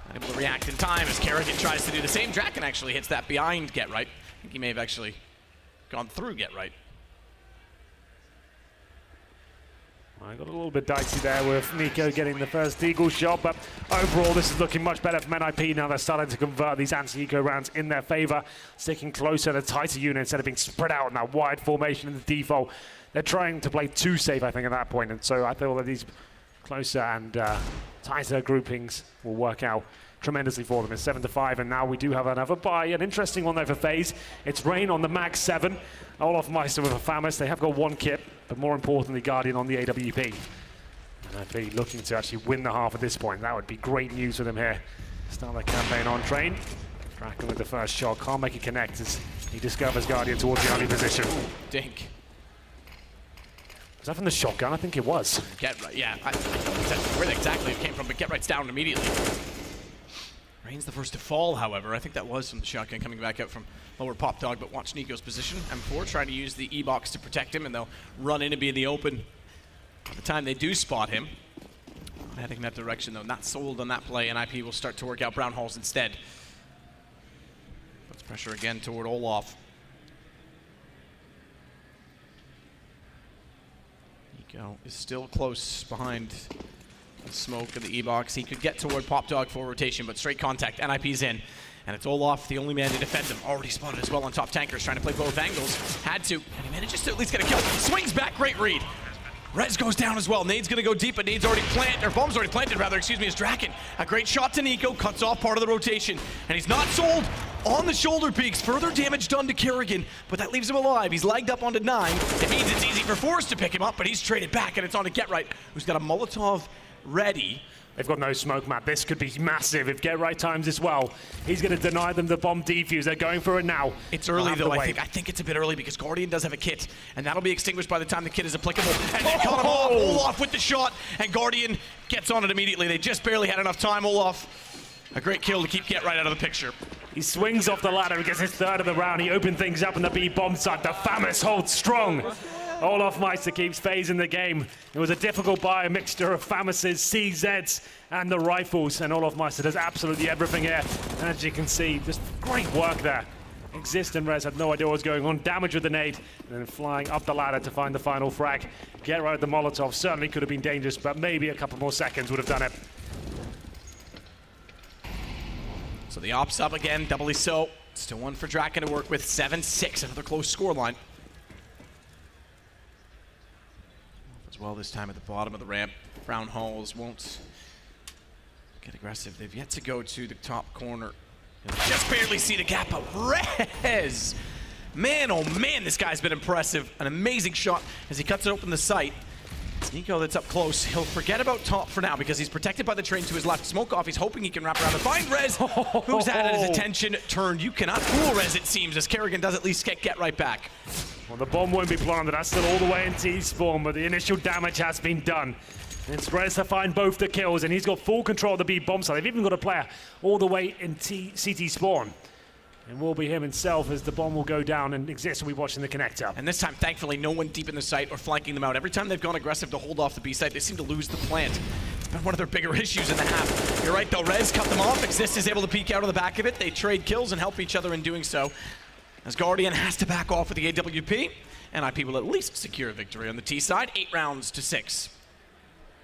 Not able to react in time as Kerrigan tries to do the same. Draken actually hits that behind Get right. I think he may have actually gone through Get right. I got a little bit dicey there with Nico getting the first deagle shot, but overall this is looking much better from NiP. Now they're starting to convert these anti-eco rounds in their favor, sticking closer to a tighter unit instead of being spread out in that wide formation in the default. They're trying to play too safe, I think, at that point, and so I feel that these closer and tighter groupings will work out tremendously for them. It's 7-5, and now we do have another buy. An interesting one though for FaZe. It's Rain on the Mag 7. Olaf Meister with a FAMAS. They have got one kit, but more importantly, Guardian on the AWP. And I'd be looking to actually win the half at this point. That would be great news for them here. Start their campaign on train. Draken with the first shot. Can't make it connect as he discovers Guardian towards the early position. Dink. Was that from the shotgun? I think it was. Get right, yeah. I don't know where exactly it came from, but Get right's down immediately. Rain's the first to fall, however. I think that was from the shotgun coming back out from lower Pop Dog, but watch Nico's position. M4 trying to use the E-box to protect him, and they'll run in and be in the open. By the time they do spot him, not heading that direction though, not sold on that play, and NiP will start to work out Brown Halls instead. Puts pressure again toward Olaf. Nico is still close behind the smoke of the E-box. He could get toward Pop Dog for rotation, but straight contact. NiP's in. And it's Olaf, the only man to defend him. Already spotted as well on top tankers, trying to play both angles. Had to, and he manages to at least get a kill. Swings back, great read. Rez goes down as well. Nade's gonna go deep, but Nade's already planted, or bomb's already planted rather, excuse me, as Draken. A great shot to Nico, cuts off part of the rotation. And he's not sold on the shoulder peaks. Further damage done to Kerrigan, but that leaves him alive. He's lagged up onto 9. It means it's easy for Forrest to pick him up, but he's traded back, and it's on to Get right, who's got a Molotov ready. They've got no smoke map. This could be massive if Get right times this well. He's going to deny them the bomb defuse. They're going for it now. It's early though. I think it's a bit early because Guardian does have a kit, and that'll be extinguished by the time the kit is applicable. And they cut him off. Olaf with the shot, and Guardian gets on it immediately. They just barely had enough time. Olaf, a great kill to keep Get right out of the picture. He swings off the ladder. He gets his third of the round. He opened things up in the B bomb side. The FAMAS holds strong. Olaf Meister keeps FaZe in the game. It was a difficult buy, a mixture of FAMAS's, CZs, and the rifles. And Olaf Meister does absolutely everything here. And as you can see, just great work there. Exist and Rez had no idea what was going on. Damage with the nade, and then flying up the ladder to find the final frag. Get right at the Molotov. Certainly could have been dangerous, but maybe a couple more seconds would have done it. So the ops up again, doubly so. Still one for Draken to work with. 7-6, another close scoreline. As well this time at the bottom of the ramp. Brown Halls won't get aggressive. They've yet to go to the top corner. Just barely see the gap out. Rez! Man, oh man, this guy's been impressive. An amazing shot as he cuts it open the sight. It's Nico that's up close. He'll forget about top for now because he's protected by the train to his left. Smoke off, he's hoping he can wrap around and find Rez, who's had his attention turned. You cannot fool Rez, it seems, as Kerrigan does at least get right back. Well, the bomb won't be planted. That's still all the way in T-spawn, but the initial damage has been done. It's Rez to find both the kills, and he's got full control of the B bomb side. They've even got a player all the way in CT spawn. And will be him himself as the bomb will go down, and Exist will be watching the connector. And this time, thankfully, no one deep in the site or flanking them out. Every time they've gone aggressive to hold off the B site, they seem to lose the plant. It's been one of their bigger issues in the half. You're right, though. Rez cut them off. Exist is able to peek out of the back of it. They trade kills and help each other in doing so. As Guardian has to back off with the AWP, and NiP will at least secure a victory on the T side. 8 rounds to 6.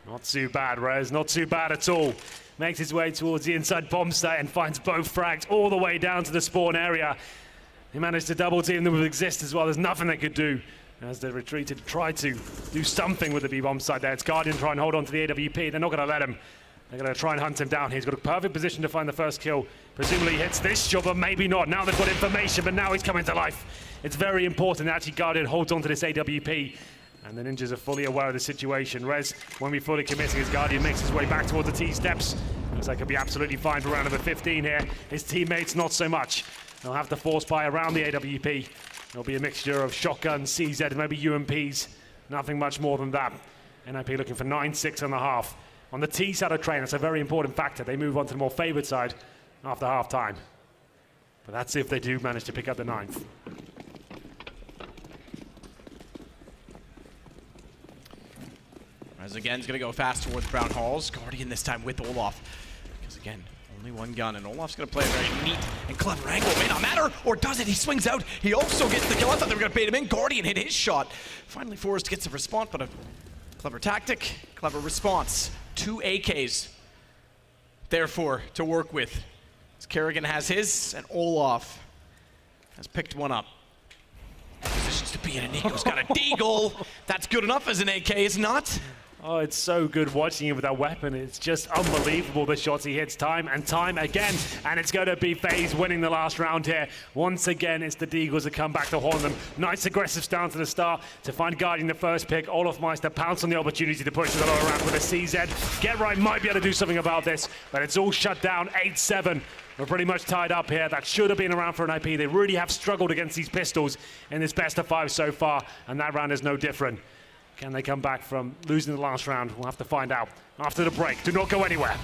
Not too bad, Rez. Not too bad at all. Makes his way towards the inside bomb site and finds both frags all the way down to the spawn area. He managed to double team them with Exist as well. There's nothing they could do. as they retreated, tried to do something with the B-bomb side there. It's Guardian trying to hold on to the AWP. They're not going to let him. They're going to try and hunt him down. He's got a perfect position to find the first kill. Presumably hits this shot, but maybe not. Now they've got information, but now he's coming to life. It's very important that actually Guardian holds on to this AWP. And the Ninjas are fully aware of the situation. Rez won't be fully committing as Guardian makes his way back towards the T-steps. Looks like he'll be absolutely fine for round number 15 here. His teammates, not so much. They'll have to force fire around the AWP. There'll be a mixture of shotguns, CZ, maybe UMPs. Nothing much more than that. NiP looking for 9-6.5. On the T side of train, that's a very important factor. They move on to the more favored side after half-time. But that's if they do manage to pick up the 9th. As again, is going to go fast towards Brown Halls. Guardian this time with Olaf. Because again, only one gun, and Olaf's going to play a very neat and clever angle. May not matter, or does it? He swings out. He also gets the kill. I thought they were going to bait him in. Guardian hit his shot. Finally, Forrest gets a response, but a clever tactic, clever response. 2 AKs, therefore, to work with. As Kerrigan has his, and Olaf has picked one up. Positions to be in, and Nico's got a deagle. That's good enough as an AK, is it not? Oh, it's so good watching him with that weapon. It's just unbelievable the shots he hits time and time again. And it's going to be FaZe winning the last round here. Once again, it's the Deagles that come back to haunt them. Nice aggressive stance to the start to find Guardian the first pick. Olaf Meister pounce on the opportunity to push the lower round with a CZ. Get Right might be able to do something about this, but it's all shut down. 8-7. We're pretty much tied up here. That should have been around for NiP. They really have struggled against these pistols in this best of 5 so far, and that round is no different. Can they come back from losing the last round? We'll have to find out after the break. Do not go anywhere.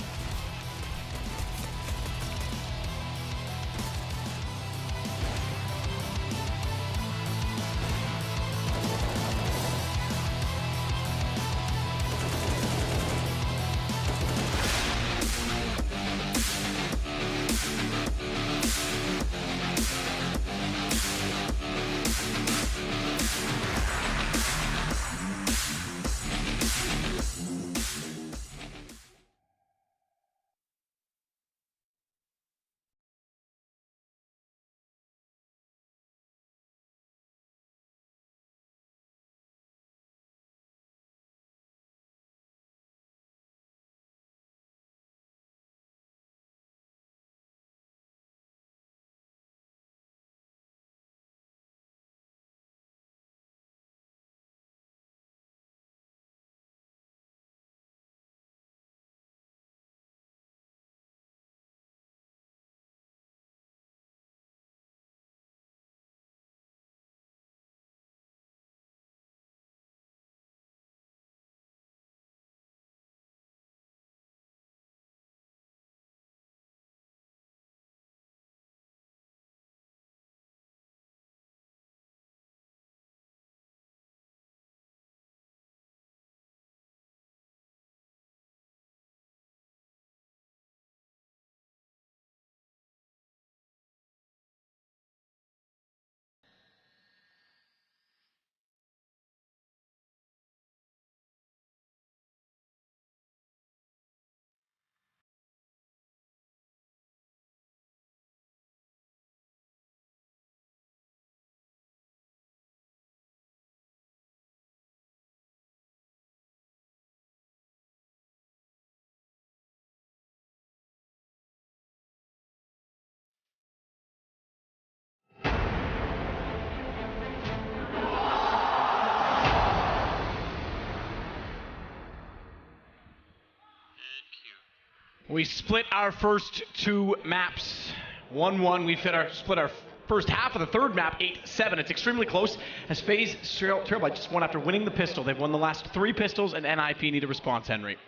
We split our first 2 maps. 1-1. We split our first half of the third map, 8-7. It's extremely close as FaZe trail by just 1 after winning the pistol. They've won the last 3 pistols, and NiP need a response, Henry.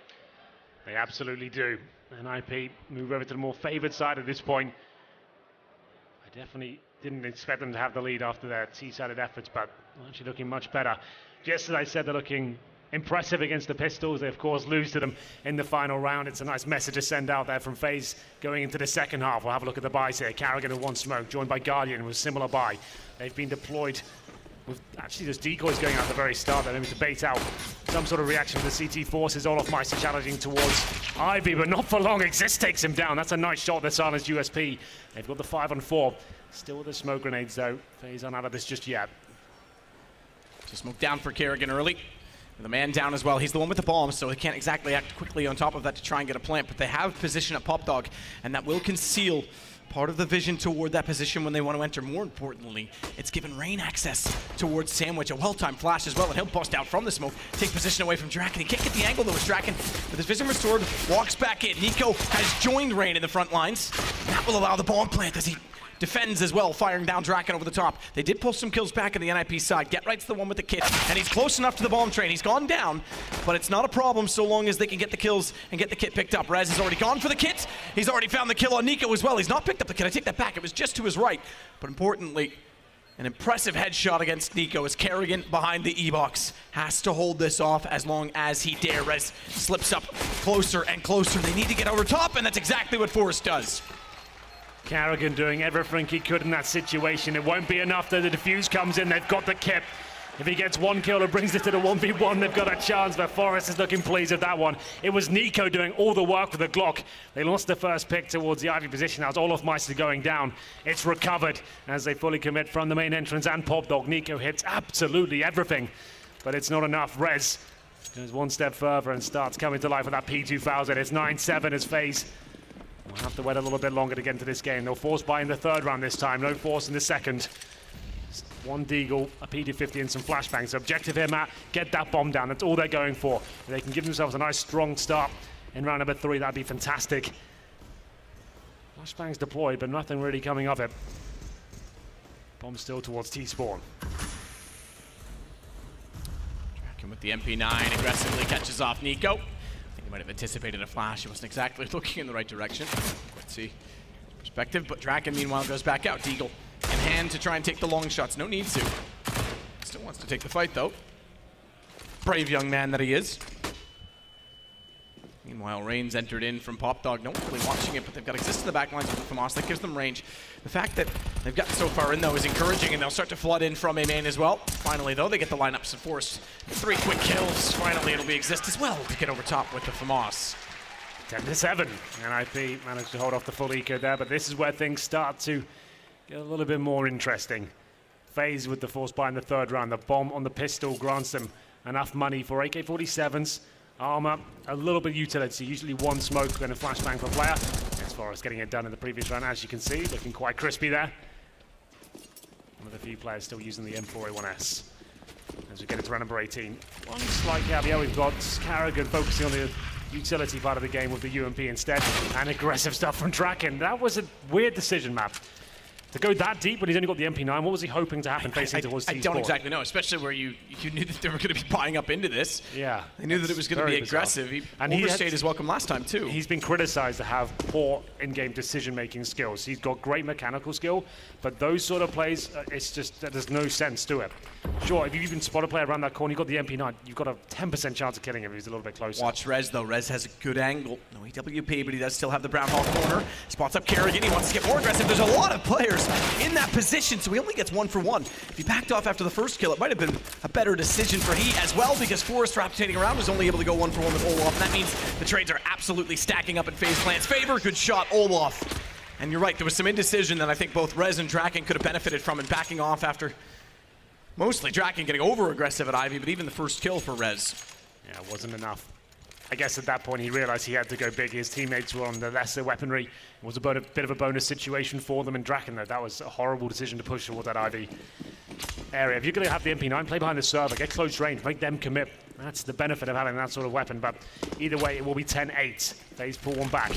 They absolutely do. NiP move over to the more favored side at this point. I definitely didn't expect them to have the lead after their T-sided efforts, but actually looking much better. Just as I said, they're looking impressive against the pistols. They, of course, lose to them in the final round. It's a nice message to send out there from FaZe going into the second half. We'll have a look at the buys here. Kerrigan with 1 smoke, joined by Guardian with a similar buy. They've been deployed with actually just decoys going out at the very start. They're aiming to bait out some sort of reaction from the CT forces. Olaf Meister challenging towards Ivy, but not for long. Exist takes him down. That's a nice shot. The silenced USP. They've got the 5-on-4. Still with the smoke grenades, though. FaZe aren't out of this just yet. So smoke down for Kerrigan early. And the man down as well. He's the one with the bomb, so he can't exactly act quickly on top of that to try and get a plant, but they have position at Pop Dog, and that will conceal part of the vision toward that position when they want to enter. More importantly, it's given Rain access towards Sandwich. A well-timed flash as well, and he'll bust out from the smoke, take position away from Draken. He can't get the angle though as Draken, with his vision restored, walks back in. NiP has joined Rain in the front lines. That will allow the bomb plant as he defends as well, firing down Draken over the top. They did pull some kills back on the NiP side. Get Right's the one with the kit, and he's close enough to the bomb train. He's gone down, but it's not a problem so long as they can get the kills and get the kit picked up. Rez has already gone for the kit. He's already found the kill on NiP as well. He's not picked up the kit. I take that back. It was just to his right. But importantly, an impressive headshot against NiP as Kerrigan behind the E-box has to hold this off as long as he dare. Rez slips up closer and closer. They need to get over top, and that's exactly what Forrest does. Kerrigan doing everything he could in that situation. It won't be enough that the defuse comes in. They've got the kip. If he gets one kill or brings it to the 1v1, they've got a chance, but Forrest is looking pleased with that one. It was NiP doing all the work with the Glock. They lost the first pick towards the Ivy position. Now it's Olofmeister going down. It's recovered as they fully commit from the main entrance and Pop Dog. NiP hits absolutely everything, but it's not enough. Rez goes one step further and starts coming to life with that P2000. It's 9-7 as FaZe we'll have to wait a little bit longer to get into this game. They'll force buy in the third round this time. No force in the second. Just one deagle, a PD50 and some flashbangs. So objective here, Matt, get that bomb down. That's all they're going for. If they can give themselves a nice strong start in round number 3, that'd be fantastic. Flashbangs deployed, but nothing really coming of it. Bomb still towards T-spawn. Draken with the MP9 aggressively catches off NiP. He might have anticipated a flash. He wasn't exactly looking in the right direction. Let's see perspective, but Draken meanwhile goes back out. Deagle in hand to try and take the long shots. No need to. Still wants to take the fight though. Brave young man that he is. Meanwhile, Rain's entered in from Pop Dog. No one really watching it, but they've got Exist in the back lines with the FaMoS. That gives them range. The fact that they've gotten so far in, though, is encouraging, and they'll start to flood in from a main as well. Finally, though, they get the lineups of Force. 3 quick kills. Finally, it'll be Exist as well to get over top with the FaMoS. 10-7. NiP managed to hold off the full eco there, but this is where things start to get a little bit more interesting. FaZe with the force buy in the third round. The bomb on the pistol grants them enough money for AK-47s. Armor, a little bit of utility, usually one smoke and a flashbang per player. As far as getting it done in the previous round, as you can see, looking quite crispy there. One of the few players still using the M4A1S. As we get into round number 18. One slight caveat, we've got Kerrigan focusing on the utility part of the game with the UMP instead, and aggressive stuff from Draken. That was a weird decision, Matt. To go that deep when he's only got the MP9, what was he hoping to happen facing towards T-Sport? I don't exactly know, especially where you knew that they were going to be buying up into this. Yeah. They knew that it was going to be aggressive. He overstayed his welcome last time, too. He's been criticized to have poor in-game decision-making skills. He's got great mechanical skill, but those sort of plays, it's just, there's no sense to it. Sure, if you even spot a player around that corner, you've got the MP9, you've got a 10% chance of killing him if he's a little bit closer. Watch Rez, though. Rez has a good angle. No EWP, but he does still have the Brown Hall corner. Spots up Kerrigan. He wants to get more aggressive. There's a lot of players in that position, so he only gets 1 for 1. If he backed off after the first kill, it might have been a better decision for he as well, because Forrest rotating around was only able to go 1 for 1 with Olaf, and that means the trades are absolutely stacking up in FaZe Clan's favor. Good shot, Olaf. And you're right, there was some indecision that I think both Rez and Draken could have benefited from in backing off after mostly Draken getting over-aggressive at Ivy, but even the first kill for Rez. Yeah, it wasn't enough. I guess at that point he realized he had to go big. His teammates were on the lesser weaponry. It was a bit of a bonus situation for them, and Draken, though, that was a horrible decision to push towards that Ivy area. If you're going to have the MP9, play behind the server, get close range, make them commit. That's the benefit of having that sort of weapon, but either way, it will be 10-8. FaZe pull one back.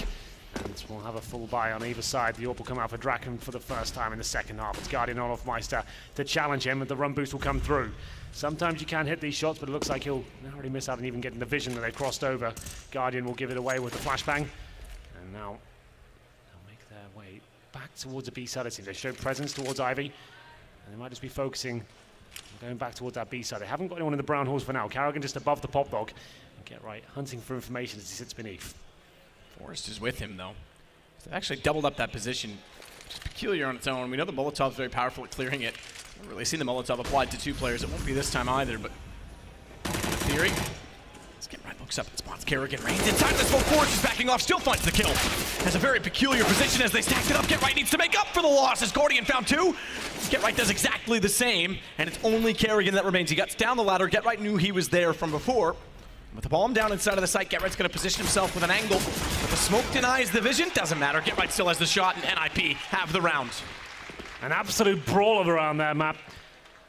And we'll have a full buy on either side. The AWP will come out for Draken for the first time in the second half. It's Guardian Olofmeister to challenge him, and the run boost will come through. Sometimes you can hit these shots, but it looks like he'll already miss out on even getting the vision that they crossed over. Guardian will give it away with the flashbang. And now they'll make their way back towards the B side. They showed presence towards Ivy, and they might just be focusing on going back towards that B side. They haven't got anyone in the brown halls for now. Kerrigan just above the Pop Dog. And get right, hunting for information as he sits beneath. Forrest is with him, though. They've actually doubled up that position, which is peculiar on its own. We know the Molotov's very powerful at clearing it. I haven't really seen the Molotov applied to 2 players. It won't be this time either, but in theory, let's get right. Looks up and spots Kerrigan. Reigns inside of the smoke forward. She's backing off. Still finds the kill. Has a very peculiar position as they stacked it up. Get Right needs to make up for the loss as Guardian found 2. Get Right does exactly the same, and it's only Kerrigan that remains. He got down the ladder. Get Right knew he was there from before. With the bomb down inside of the site, Get Right's going to position himself with an angle. But the smoke denies the vision. Doesn't matter. Get Right still has the shot, and NiP have the round. An absolute brawler around that map.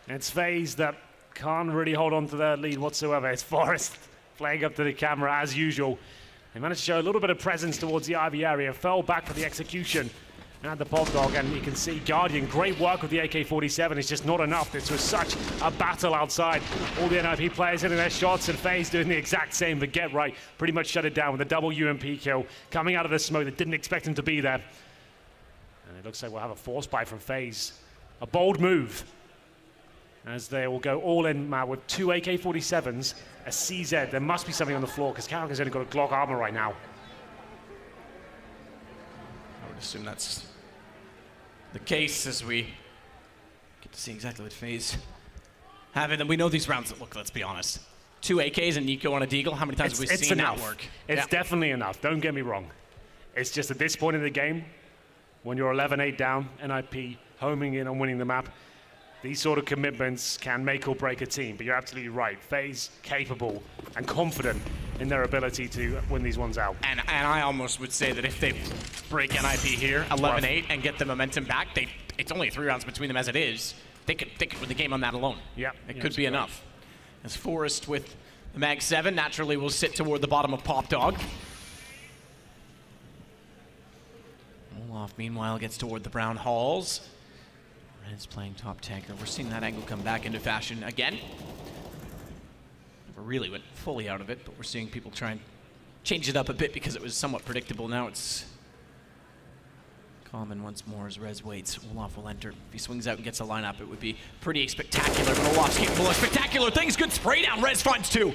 It's FaZe that can't really hold on to their lead whatsoever. It's Forest playing up to the camera as usual. They managed to show a little bit of presence towards the Ivy area, fell back for the execution and the pop dog, and you can see Guardian, great work with the AK-47. It's just not enough. This was such a battle outside. All the NiP players hitting their shots, and FaZe doing the exact same, but Get Right pretty much shut it down with a double UMP kill coming out of the smoke that didn't expect him to be there. And it looks like we'll have a force buy from FaZe. A bold move, as they will go all in with 2 AK-47s, a CZ. There must be something on the floor because Kerrigan's only got a Glock armor right now. I would assume that's the case as we get to see exactly what FaZe have. And we know these rounds, look, let's be honest. 2 AKs and Nico on a deagle. How many times have we seen enough. that work? It's definitely enough. Don't get me wrong. It's just at this point in the game, when you're 11-8 down, NiP homing in on winning the map, these sort of commitments can make or break a team, but you're absolutely right. FaZe capable and confident in their ability to win these ones out. And I almost would say that if they break NiP here, 11-8, and get the momentum back, it's only 3 rounds between them as it is. They could win the game on that alone. Yeah, it could be enough. As Forest with the Mag 7 naturally will sit toward the bottom of Pop Dog. Olaf, meanwhile, gets toward the brown halls. Red's playing top tanker. We're seeing that angle come back into fashion again. Never really went fully out of it, but we're seeing people try and change it up a bit because it was somewhat predictable. Now it's common once more as Rez waits. Olaf will enter. If he swings out and gets a lineup, it would be pretty spectacular, but Olaf's capable of spectacular things. Good spray down. Rez finds 2.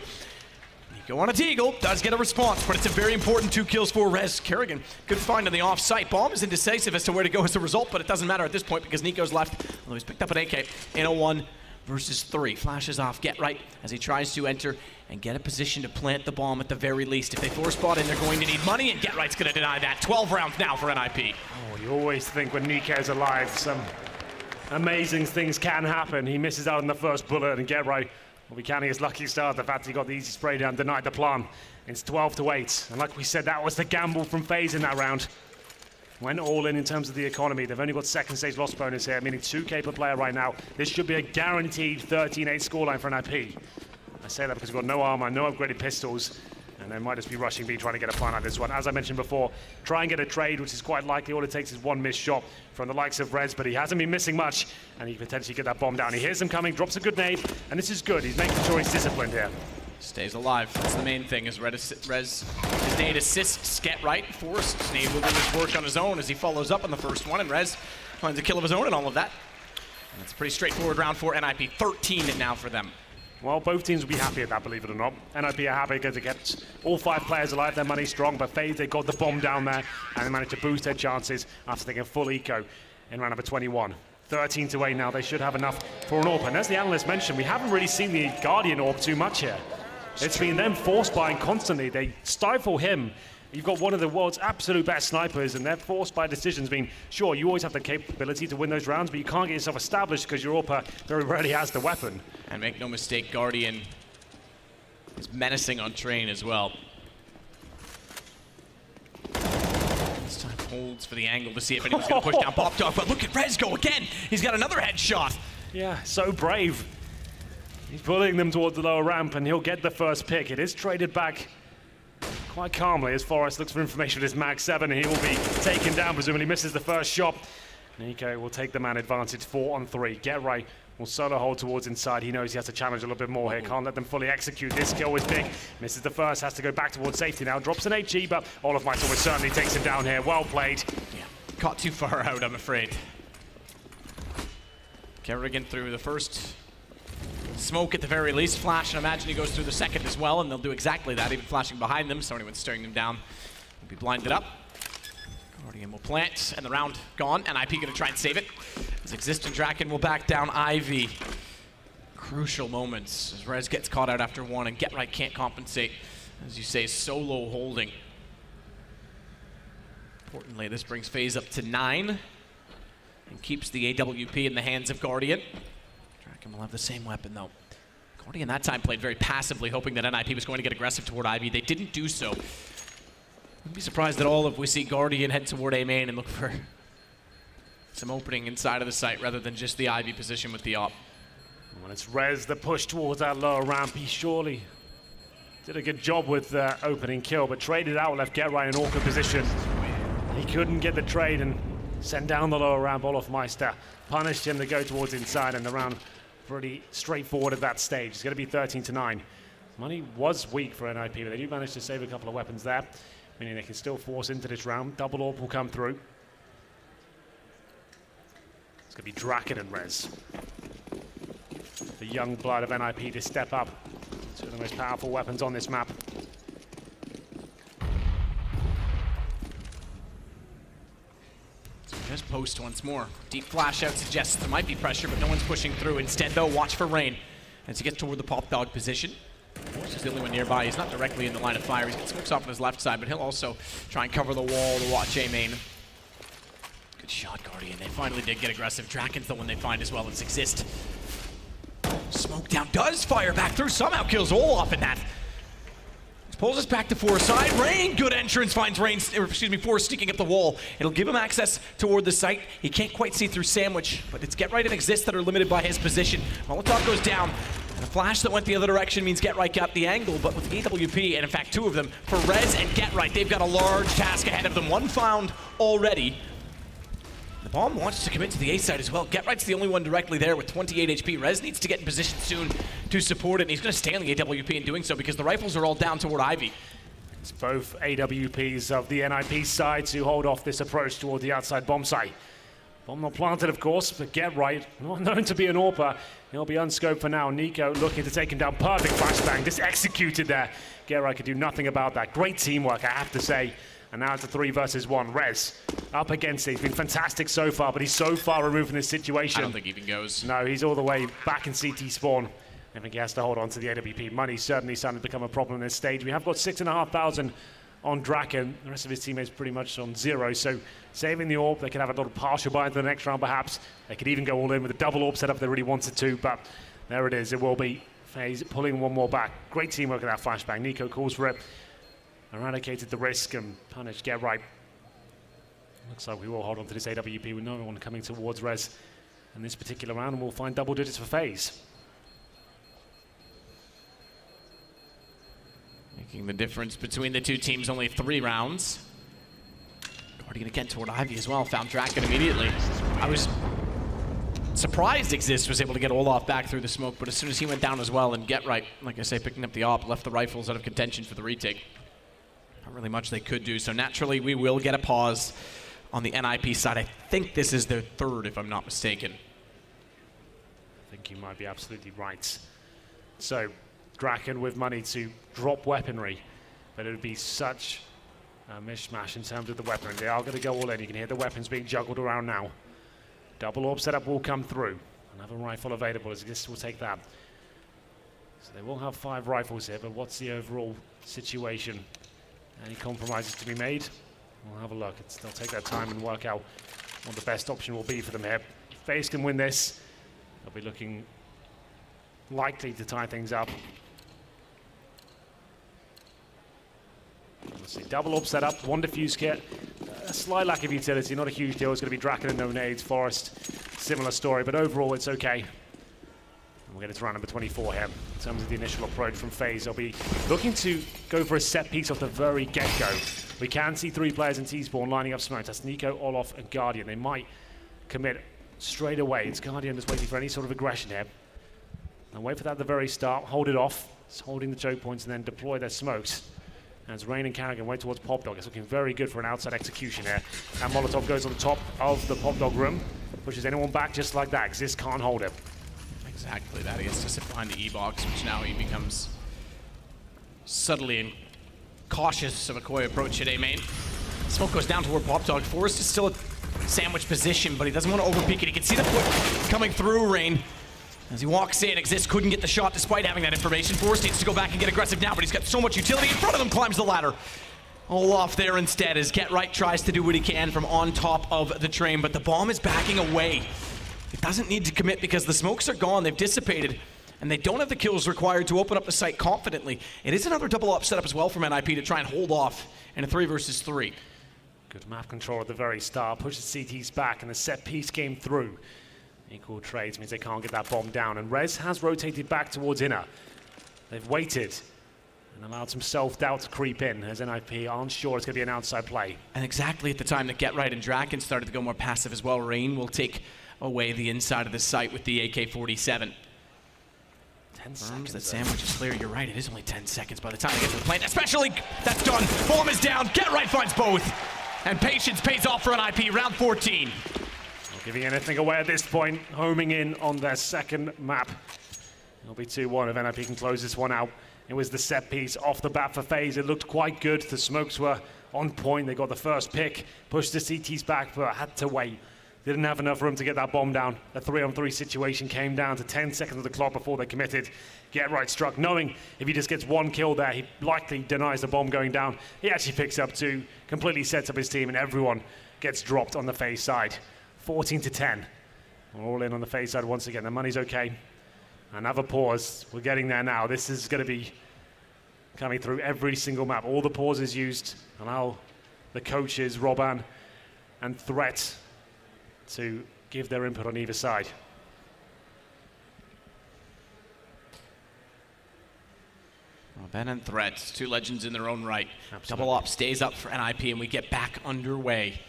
Nico on a deagle, does get a response, but it's a very important 2 kills for Rez. Kerrigan, good find on the off-site. Bomb is indecisive as to where to go as a result, but it doesn't matter at this point because Nico's left, although he's picked up an AK in a 1 versus 3. Flashes off Get Right as he tries to enter and get a position to plant the bomb at the very least. If they force spot in, they're going to need money, and Get Right's going to deny that. 12 rounds now for NiP. Oh, you always think when Nico's alive, some amazing things can happen. He misses out on the first bullet, and Get Right will be counting his lucky stars. The fact he got the easy spray down, denied the plan. It's 12-8, and like we said, that was the gamble from FaZe in that round. Went all in terms of the economy. They've only got second stage loss bonus here, meaning 2K per player right now. This should be a guaranteed 13-8 scoreline for NiP. I say that because we've got no armor, no upgraded pistols, and they might just be rushing B trying to get a plan out of this one. As I mentioned before, try and get a trade, which is quite likely. All it takes is 1 missed shot from the likes of Rez, but he hasn't been missing much, and he can potentially get that bomb down. He hears them coming, drops a good nade, and this is good. He's making sure he's disciplined here. Stays alive. That's the main thing, is Rez, his nade assists Get Right. Forced nade will do his work on his own as he follows up on the first one, and Rez finds a kill of his own and all of that. And it's a pretty straightforward round for NiP. 13 now for them. Well, both teams will be happy at that, believe it or not. NiP are happy because they kept all 5 players alive, their money strong, but FaZe, they got the bomb down there, and they managed to boost their chances after taking a full eco in round number 21. 13-8 now, they should have enough for an AWP. And as the analyst mentioned, we haven't really seen the Guardian AWP too much here. It's been them force buying constantly. They stifle him. You've got one of the world's absolute best snipers, and their force buy decisions mean, sure, you always have the capability to win those rounds, but you can't get yourself established because your AWP very rarely has the weapon. And make no mistake, Guardian is menacing on train as well. This time holds for the angle to see if anyone's going to push down Pop Dog, but look at Rez go again. He's got another headshot. Yeah, so brave. He's pulling them towards the lower ramp, and he'll get the first pick. It is traded back quite calmly as Forrest looks for information with his Mag 7, and he will be taken down, presumably misses the first shot. Nico will take the man advantage 4-on-3. Get Right will solo hold towards inside. He knows he has to challenge a little bit more here. Can't let them fully execute. This kill was big. Misses the first, has to go back towards safety now. Drops an HE, but Olaf Might almost certainly takes him down here. Well played. Yeah, caught too far out, I'm afraid. Kerrigan through the first smoke at the very least. Flash, and imagine he goes through the second as well, and they'll do exactly that, even flashing behind them, so anyone staring them down will be blinded up. Guardian will plant, and the round gone. NiP going to try and save it. As Exist Draken will back down Ivy. Crucial moments as Rez gets caught out after 1, and Get Right can't compensate As you say, solo holding. Importantly, this brings FaZe up to 9 and keeps the AWP in the hands of Guardian. Draken will have the same weapon, though. Guardian that time played very passively, hoping that NiP was going to get aggressive toward Ivy. They didn't do so. Wouldn't be surprised at all if we see Guardian head toward A main and look for some opening inside of the site rather than just the Ivy position with the op. When it's Rez that push towards that lower ramp, he surely did a good job with the opening kill, but traded out, left GetRight in an awkward position. He couldn't get the trade and send down the lower ramp. Olofmeister punished him to go towards inside, and the round pretty straightforward at that stage. It's going to be 13-9. Money was weak for NiP, but they do manage to save a couple of weapons there, meaning they can still force into this round. Double AWP will come through. It's going to be Draken and Rez. The young blood of NiP to step up. Two of the most powerful weapons on this map. So just post once more. Deep flash out suggests there might be pressure, but no one's pushing through. Instead, though, watch for Rain as he gets toward the pop dog position. Force is the only one nearby. He's not directly in the line of fire. He's got smokes off on his left side, but he'll also try and cover the wall to watch A main. Good shot, Guardian. They finally did get aggressive. Draken's the one they find as well as Exist. Smoke down, does fire back through, somehow kills Olaf in that. Pulls us back to Force side. Rain, good entrance, finds Rain, Force sneaking up the wall. It'll give him access toward the site. He can't quite see through Sandwich, but it's GetRight and Exist that are limited by his position. Molotov goes down, and a flash that went the other direction means GetRight got the angle, but with the AWP, and in fact two of them, for Rez and GetRight, they've got a large task ahead of them. One found already. The bomb wants to commit to the A side as well. GetRight's the only one directly there with 28 HP. Rez needs to get in position soon to support it, and he's going to stay on the AWP in doing so because the rifles are all down toward Ivy. It's both AWPs of the NiP side to hold off this approach toward the outside bomb site. Bomb not planted, of course, but GetRight, not known to be an AWPer. He'll be unscoped for now. Nico looking to take him down. Perfect flashbang, just executed there. GetRight could do nothing about that. Great teamwork, I have to say. And now it's a 3 versus 1. Rez up against it. He's been fantastic so far, but he's so far removed from this situation. I don't think he even goes. No, he's all the way back in CT spawn. I think he has to hold on to the AWP. Money certainly starting to become a problem in this stage. We have got 6,500 on Draken. The rest of his teammates pretty much on 0. So saving the AWP, they could have a little partial buy into the next round perhaps. They could even go all in with a double AWP setup if they really wanted to, but there it is. It will be FaZe pulling one more back. Great teamwork at that flashbang. Nico calls for it. Eradicated the risk and punished GetRight. Looks like we will hold on to this AWP with no one coming towards Rez in this particular round, and we'll find double digits for FaZe. Making the difference between the two teams, only 3 rounds. Guardian again toward Ivy as well, found Draken immediately. I was surprised Exist was able to get Olaf back through the smoke, but as soon as he went down as well, and GetRight, like I say, picking up the op, left the rifles out of contention for the retake. Not really much they could do, so naturally we will get a pause on the NiP side. I think this is their 3rd, if I'm not mistaken. I think you might be absolutely right. So, Draken with money to drop weaponry, but it would be such a mishmash in terms of the weaponry. They are going to go all in. You can hear the weapons being juggled around now. Double AWP setup will come through. Another rifle available, as this will take that. So they will have 5 rifles here, but what's the overall situation? Any compromises to be made? We'll have a look. They'll take their time and work out what the best option will be for them here. If FaZe can win this, they'll be looking likely to tie things up. Let's see, double AWP setup, 1 defuse kit. A slight lack of utility, not a huge deal. It's going to be Draken and no nades. Forest, similar story, but overall it's okay. We'll get it to round number 24 here. In terms of the initial approach from FaZe, they'll be looking to go for a set piece off the very get-go. We can see 3 players in T-spawn lining up smokes. That's Nico, Olaf, and Guardian. They might commit straight away. It's Guardian just waiting for any sort of aggression here. And wait for that at the very start, hold it off. It's holding the choke points and then deploy their smokes. As Rain and Carrigan wait towards Pop Dog. It's looking very good for an outside execution here. And Molotov goes on top of the Pop Dog room. Pushes anyone back just like that. Exist can't hold it. Exactly that. He has to sit behind the E-box, which now he becomes subtly and cautious of a coy approach at A main. Smoke goes down toward Pop Dog. Forrest is still at sandwich position, but he doesn't want to overpeak it. He can see the foot coming through Rain. As he walks in, Exist couldn't get the shot despite having that information. Forrest needs to go back and get aggressive now, but he's got so much utility. In front of him, climbs the ladder. Olaf there instead as Get Right tries to do what he can from on top of the train, but the bomb is backing away. It doesn't need to commit because the smokes are gone, they've dissipated, and they don't have the kills required to open up the site confidently. It is another double up setup as well from NiP to try and hold off in a 3 versus 3. Good map control at the very start, pushes CTs back, and the set piece came through. Equal trades means they can't get that bomb down, and Rez has rotated back towards inner. They've waited and allowed some self-doubt to creep in, as NiP aren't sure it's going to be an outside play. And exactly at the time that Get Right and Draken started to go more passive as well, Rain will take away the inside of the site with the AK-47. 10 seconds. That sandwich is clear. You're right, it is only 10 seconds by the time they get to the plane. Especially, that's done. Bomb is down. Get Right finds both. And patience pays off for NiP, round 14. Not giving anything away at this point, homing in on their second map. It'll be 2-1 if NiP can close this one out. It was the set piece off the bat for FaZe. It looked quite good. The smokes were on point. They got the first pick, pushed the CTs back, but had to wait. Didn't have enough room to get that bomb down. The 3-on-3 situation came down to 10 seconds of the clock before they committed. Get Right struck, knowing if he just gets one kill there, he likely denies the bomb going down. He actually picks up 2, completely sets up his team, and everyone gets dropped on the FaZe side. 14-10. We're all in on the FaZe side once again. The money's okay. Another pause. We're getting there now. This is going to be coming through every single map. All the pauses used. Allow the coaches, Robban and Threat, to give their input on either side. Ben and Threat, 2 legends in their own right. Absolutely. Double up stays up for NiP, and we get back underway.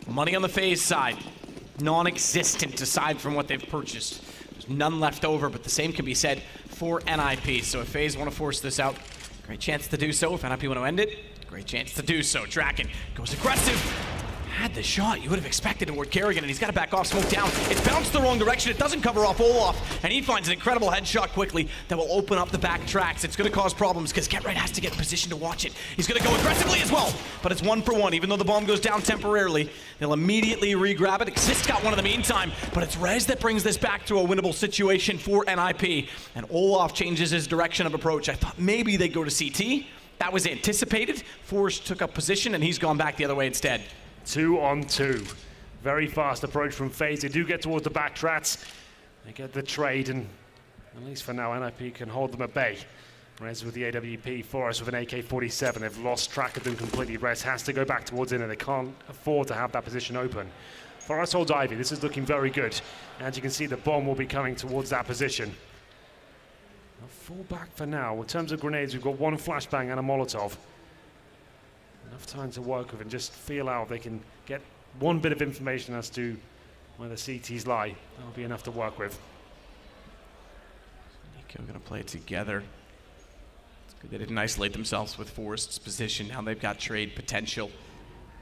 Money on the FaZe side, non-existent aside from what they've purchased. There's none left over, but the same can be said for NiP. So if FaZe want to force this out, great chance to do so. If NiP want to end it, great chance to do so. Draken goes aggressive. Had the shot you would have expected toward Kerrigan, and he's got to back off, smoke down. It's bounced the wrong direction. It doesn't cover off Olaf, and he finds an incredible headshot quickly that will open up the back tracks. It's going to cause problems because Get Right has to get in position to watch it. He's going to go aggressively as well, but it's 1 for 1. Even though the bomb goes down temporarily, they'll immediately re-grab it. Exist got one in the meantime, but it's Rez that brings this back to a winnable situation for NiP, and Olaf changes his direction of approach. I thought maybe they'd go to CT. That was anticipated. Forrest took up position, and he's gone back the other way instead. 2-on-2. Very fast approach from FaZe. They do get towards the back trats. They get the trade, and at least for now, NiP can hold them at bay. Rez with the AWP, Forrest with an AK-47. They've lost track of them completely. Rez has to go back towards inner. They can't afford to have that position open. Forrest holds Ivy. This is looking very good. As you can see, the bomb will be coming towards that position. A full back for now. In terms of grenades, we've got 1 flashbang and a Molotov. Enough time to work with and just feel out if they can get 1 bit of information as to where the CTs lie. That'll be enough to work with. Nico gonna play it together. It's good they didn't isolate themselves with Forrest's position. Now they've got trade potential.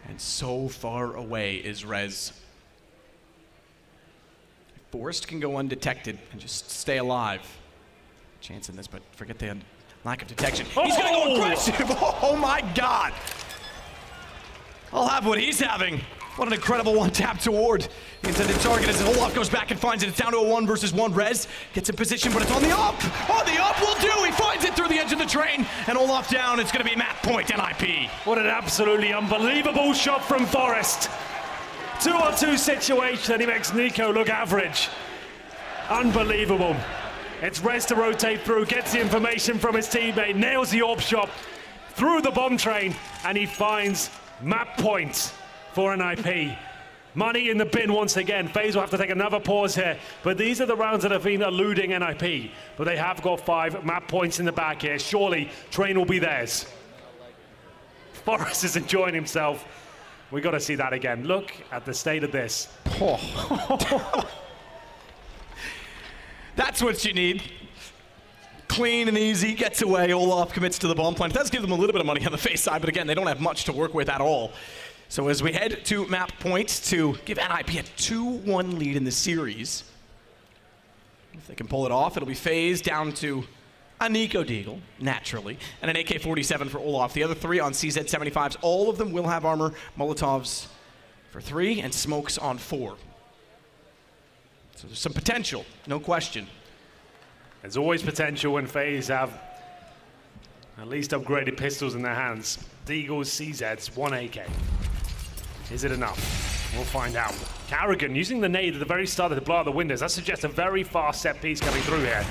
And so far away is Rez. Forrest can go undetected and just stay alive. Chance in this, but forget the lack of detection. He's gonna go aggressive! Oh my god! I'll have what he's having. What an incredible one-tap toward the intended target as Olaf goes back and finds it. It's down to a 1 versus 1. Rez gets in position, but it's on the up. On the up will do. He finds it through the edge of the train, and Olaf down. It's going to be match point, NiP. What an absolutely unbelievable shot from Forrest. 2-on-2 situation, and he makes Nico look average. Unbelievable. It's Rez to rotate through, gets the information from his teammate, nails the AWP shot through the bomb train, and he finds map point for NiP. Money in the bin once again. FaZe will have to take another pause here, but these are the rounds that have been eluding NiP. But they have got 5 map points in the back here. Surely train will be theirs. Forrest is enjoying himself. We got to see that again. Look at the state of this. That's what you need. Clean and easy, gets away. Olaf commits to the bomb plant. It does give them a little bit of money on the FaZe side, but again, they don't have much to work with at all. So as we head to map point to give NiP a 2-1 lead in the series. If they can pull it off, it'll be FaZe down to a Nico Deagle, naturally, and an AK-47 for Olaf. The other 3 on CZ-75s, all of them will have armor. Molotovs for 3 and smokes on 4. So there's some potential, no question. There's always potential when FaZe have at least upgraded pistols in their hands. Deagles, CZs, 1 AK. Is it enough? We'll find out. Carrigan using the nade at the very start to blow out the windows. That suggests a very fast set piece coming through here.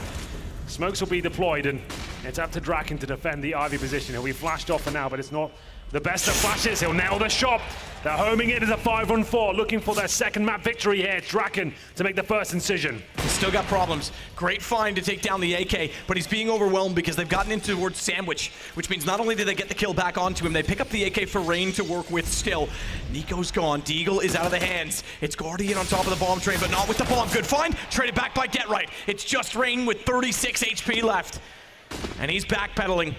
Smokes will be deployed, and it's up to Draken to defend the Ivy position. He'll be flashed off for now, but it's not the best of flashes. He'll nail the shot. They're homing it as a 5-on-4, looking for their second map victory here. It's Draken to make the first incision. He's still got problems. Great find to take down the AK, but he's being overwhelmed because they've gotten into towards Sandwich, which means not only did they get the kill back onto him, they pick up the AK for Rain to work with still. Nico's gone. Deagle is out of the hands. It's Guardian on top of the bomb train, but not with the bomb. Good find. Traded back by Get Right. It's just Rain with 36 HP left. And he's backpedaling,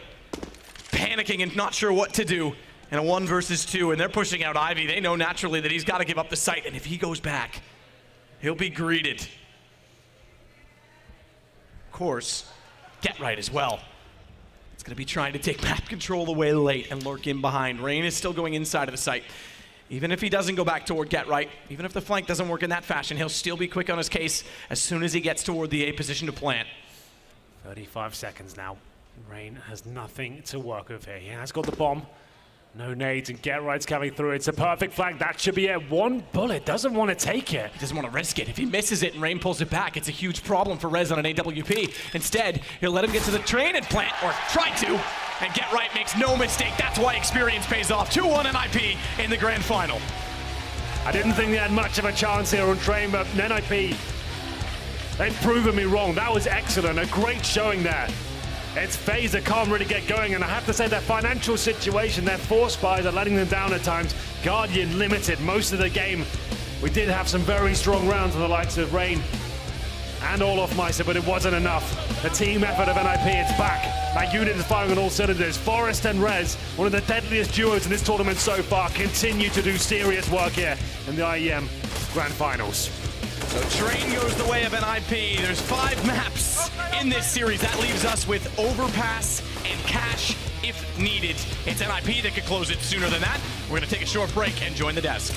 panicking and not sure what to do. And a 1 versus 2, and they're pushing out Ivy. They know naturally that he's got to give up the site, and if he goes back, he'll be greeted. Of course, Get Right as well. It's going to be trying to take map control away late and lurk in behind. Rain is still going inside of the site. Even if he doesn't go back toward Get Right, even if the flank doesn't work in that fashion, he'll still be quick on his case as soon as he gets toward the A position to plant. 35 seconds now. Rain has nothing to work with here. He has got the bomb. No nades, and Get Right's coming through. It's a perfect flank. That should be it. One bullet. Doesn't want to take it. He doesn't want to risk it. If he misses it and Rain pulls it back, it's a huge problem for Rez on an AWP. Instead, he'll let him get to the train and plant, or try to, and Get Right makes no mistake. That's why experience pays off. 2-1 NiP in the grand final. I didn't think they had much of a chance here on train, but NiP, they've proven me wrong. That was excellent. A great showing there. It's FaZe that can't really get going, and I have to say their financial situation, their force buys are letting them down at times. Guardian limited most of the game. We did have some very strong rounds on the likes of Rain and Olaf Meister, but it wasn't enough. The team effort of NiP, it's back. That unit is firing on all cylinders. Forrest and Rez, one of the deadliest duos in this tournament so far, continue to do serious work here in the IEM Grand Finals. So train goes the way of NiP. There's 5 maps in this series. That leaves us with Overpass and Cash if needed. It's NiP that could close it sooner than that. We're going to take a short break and join the desk.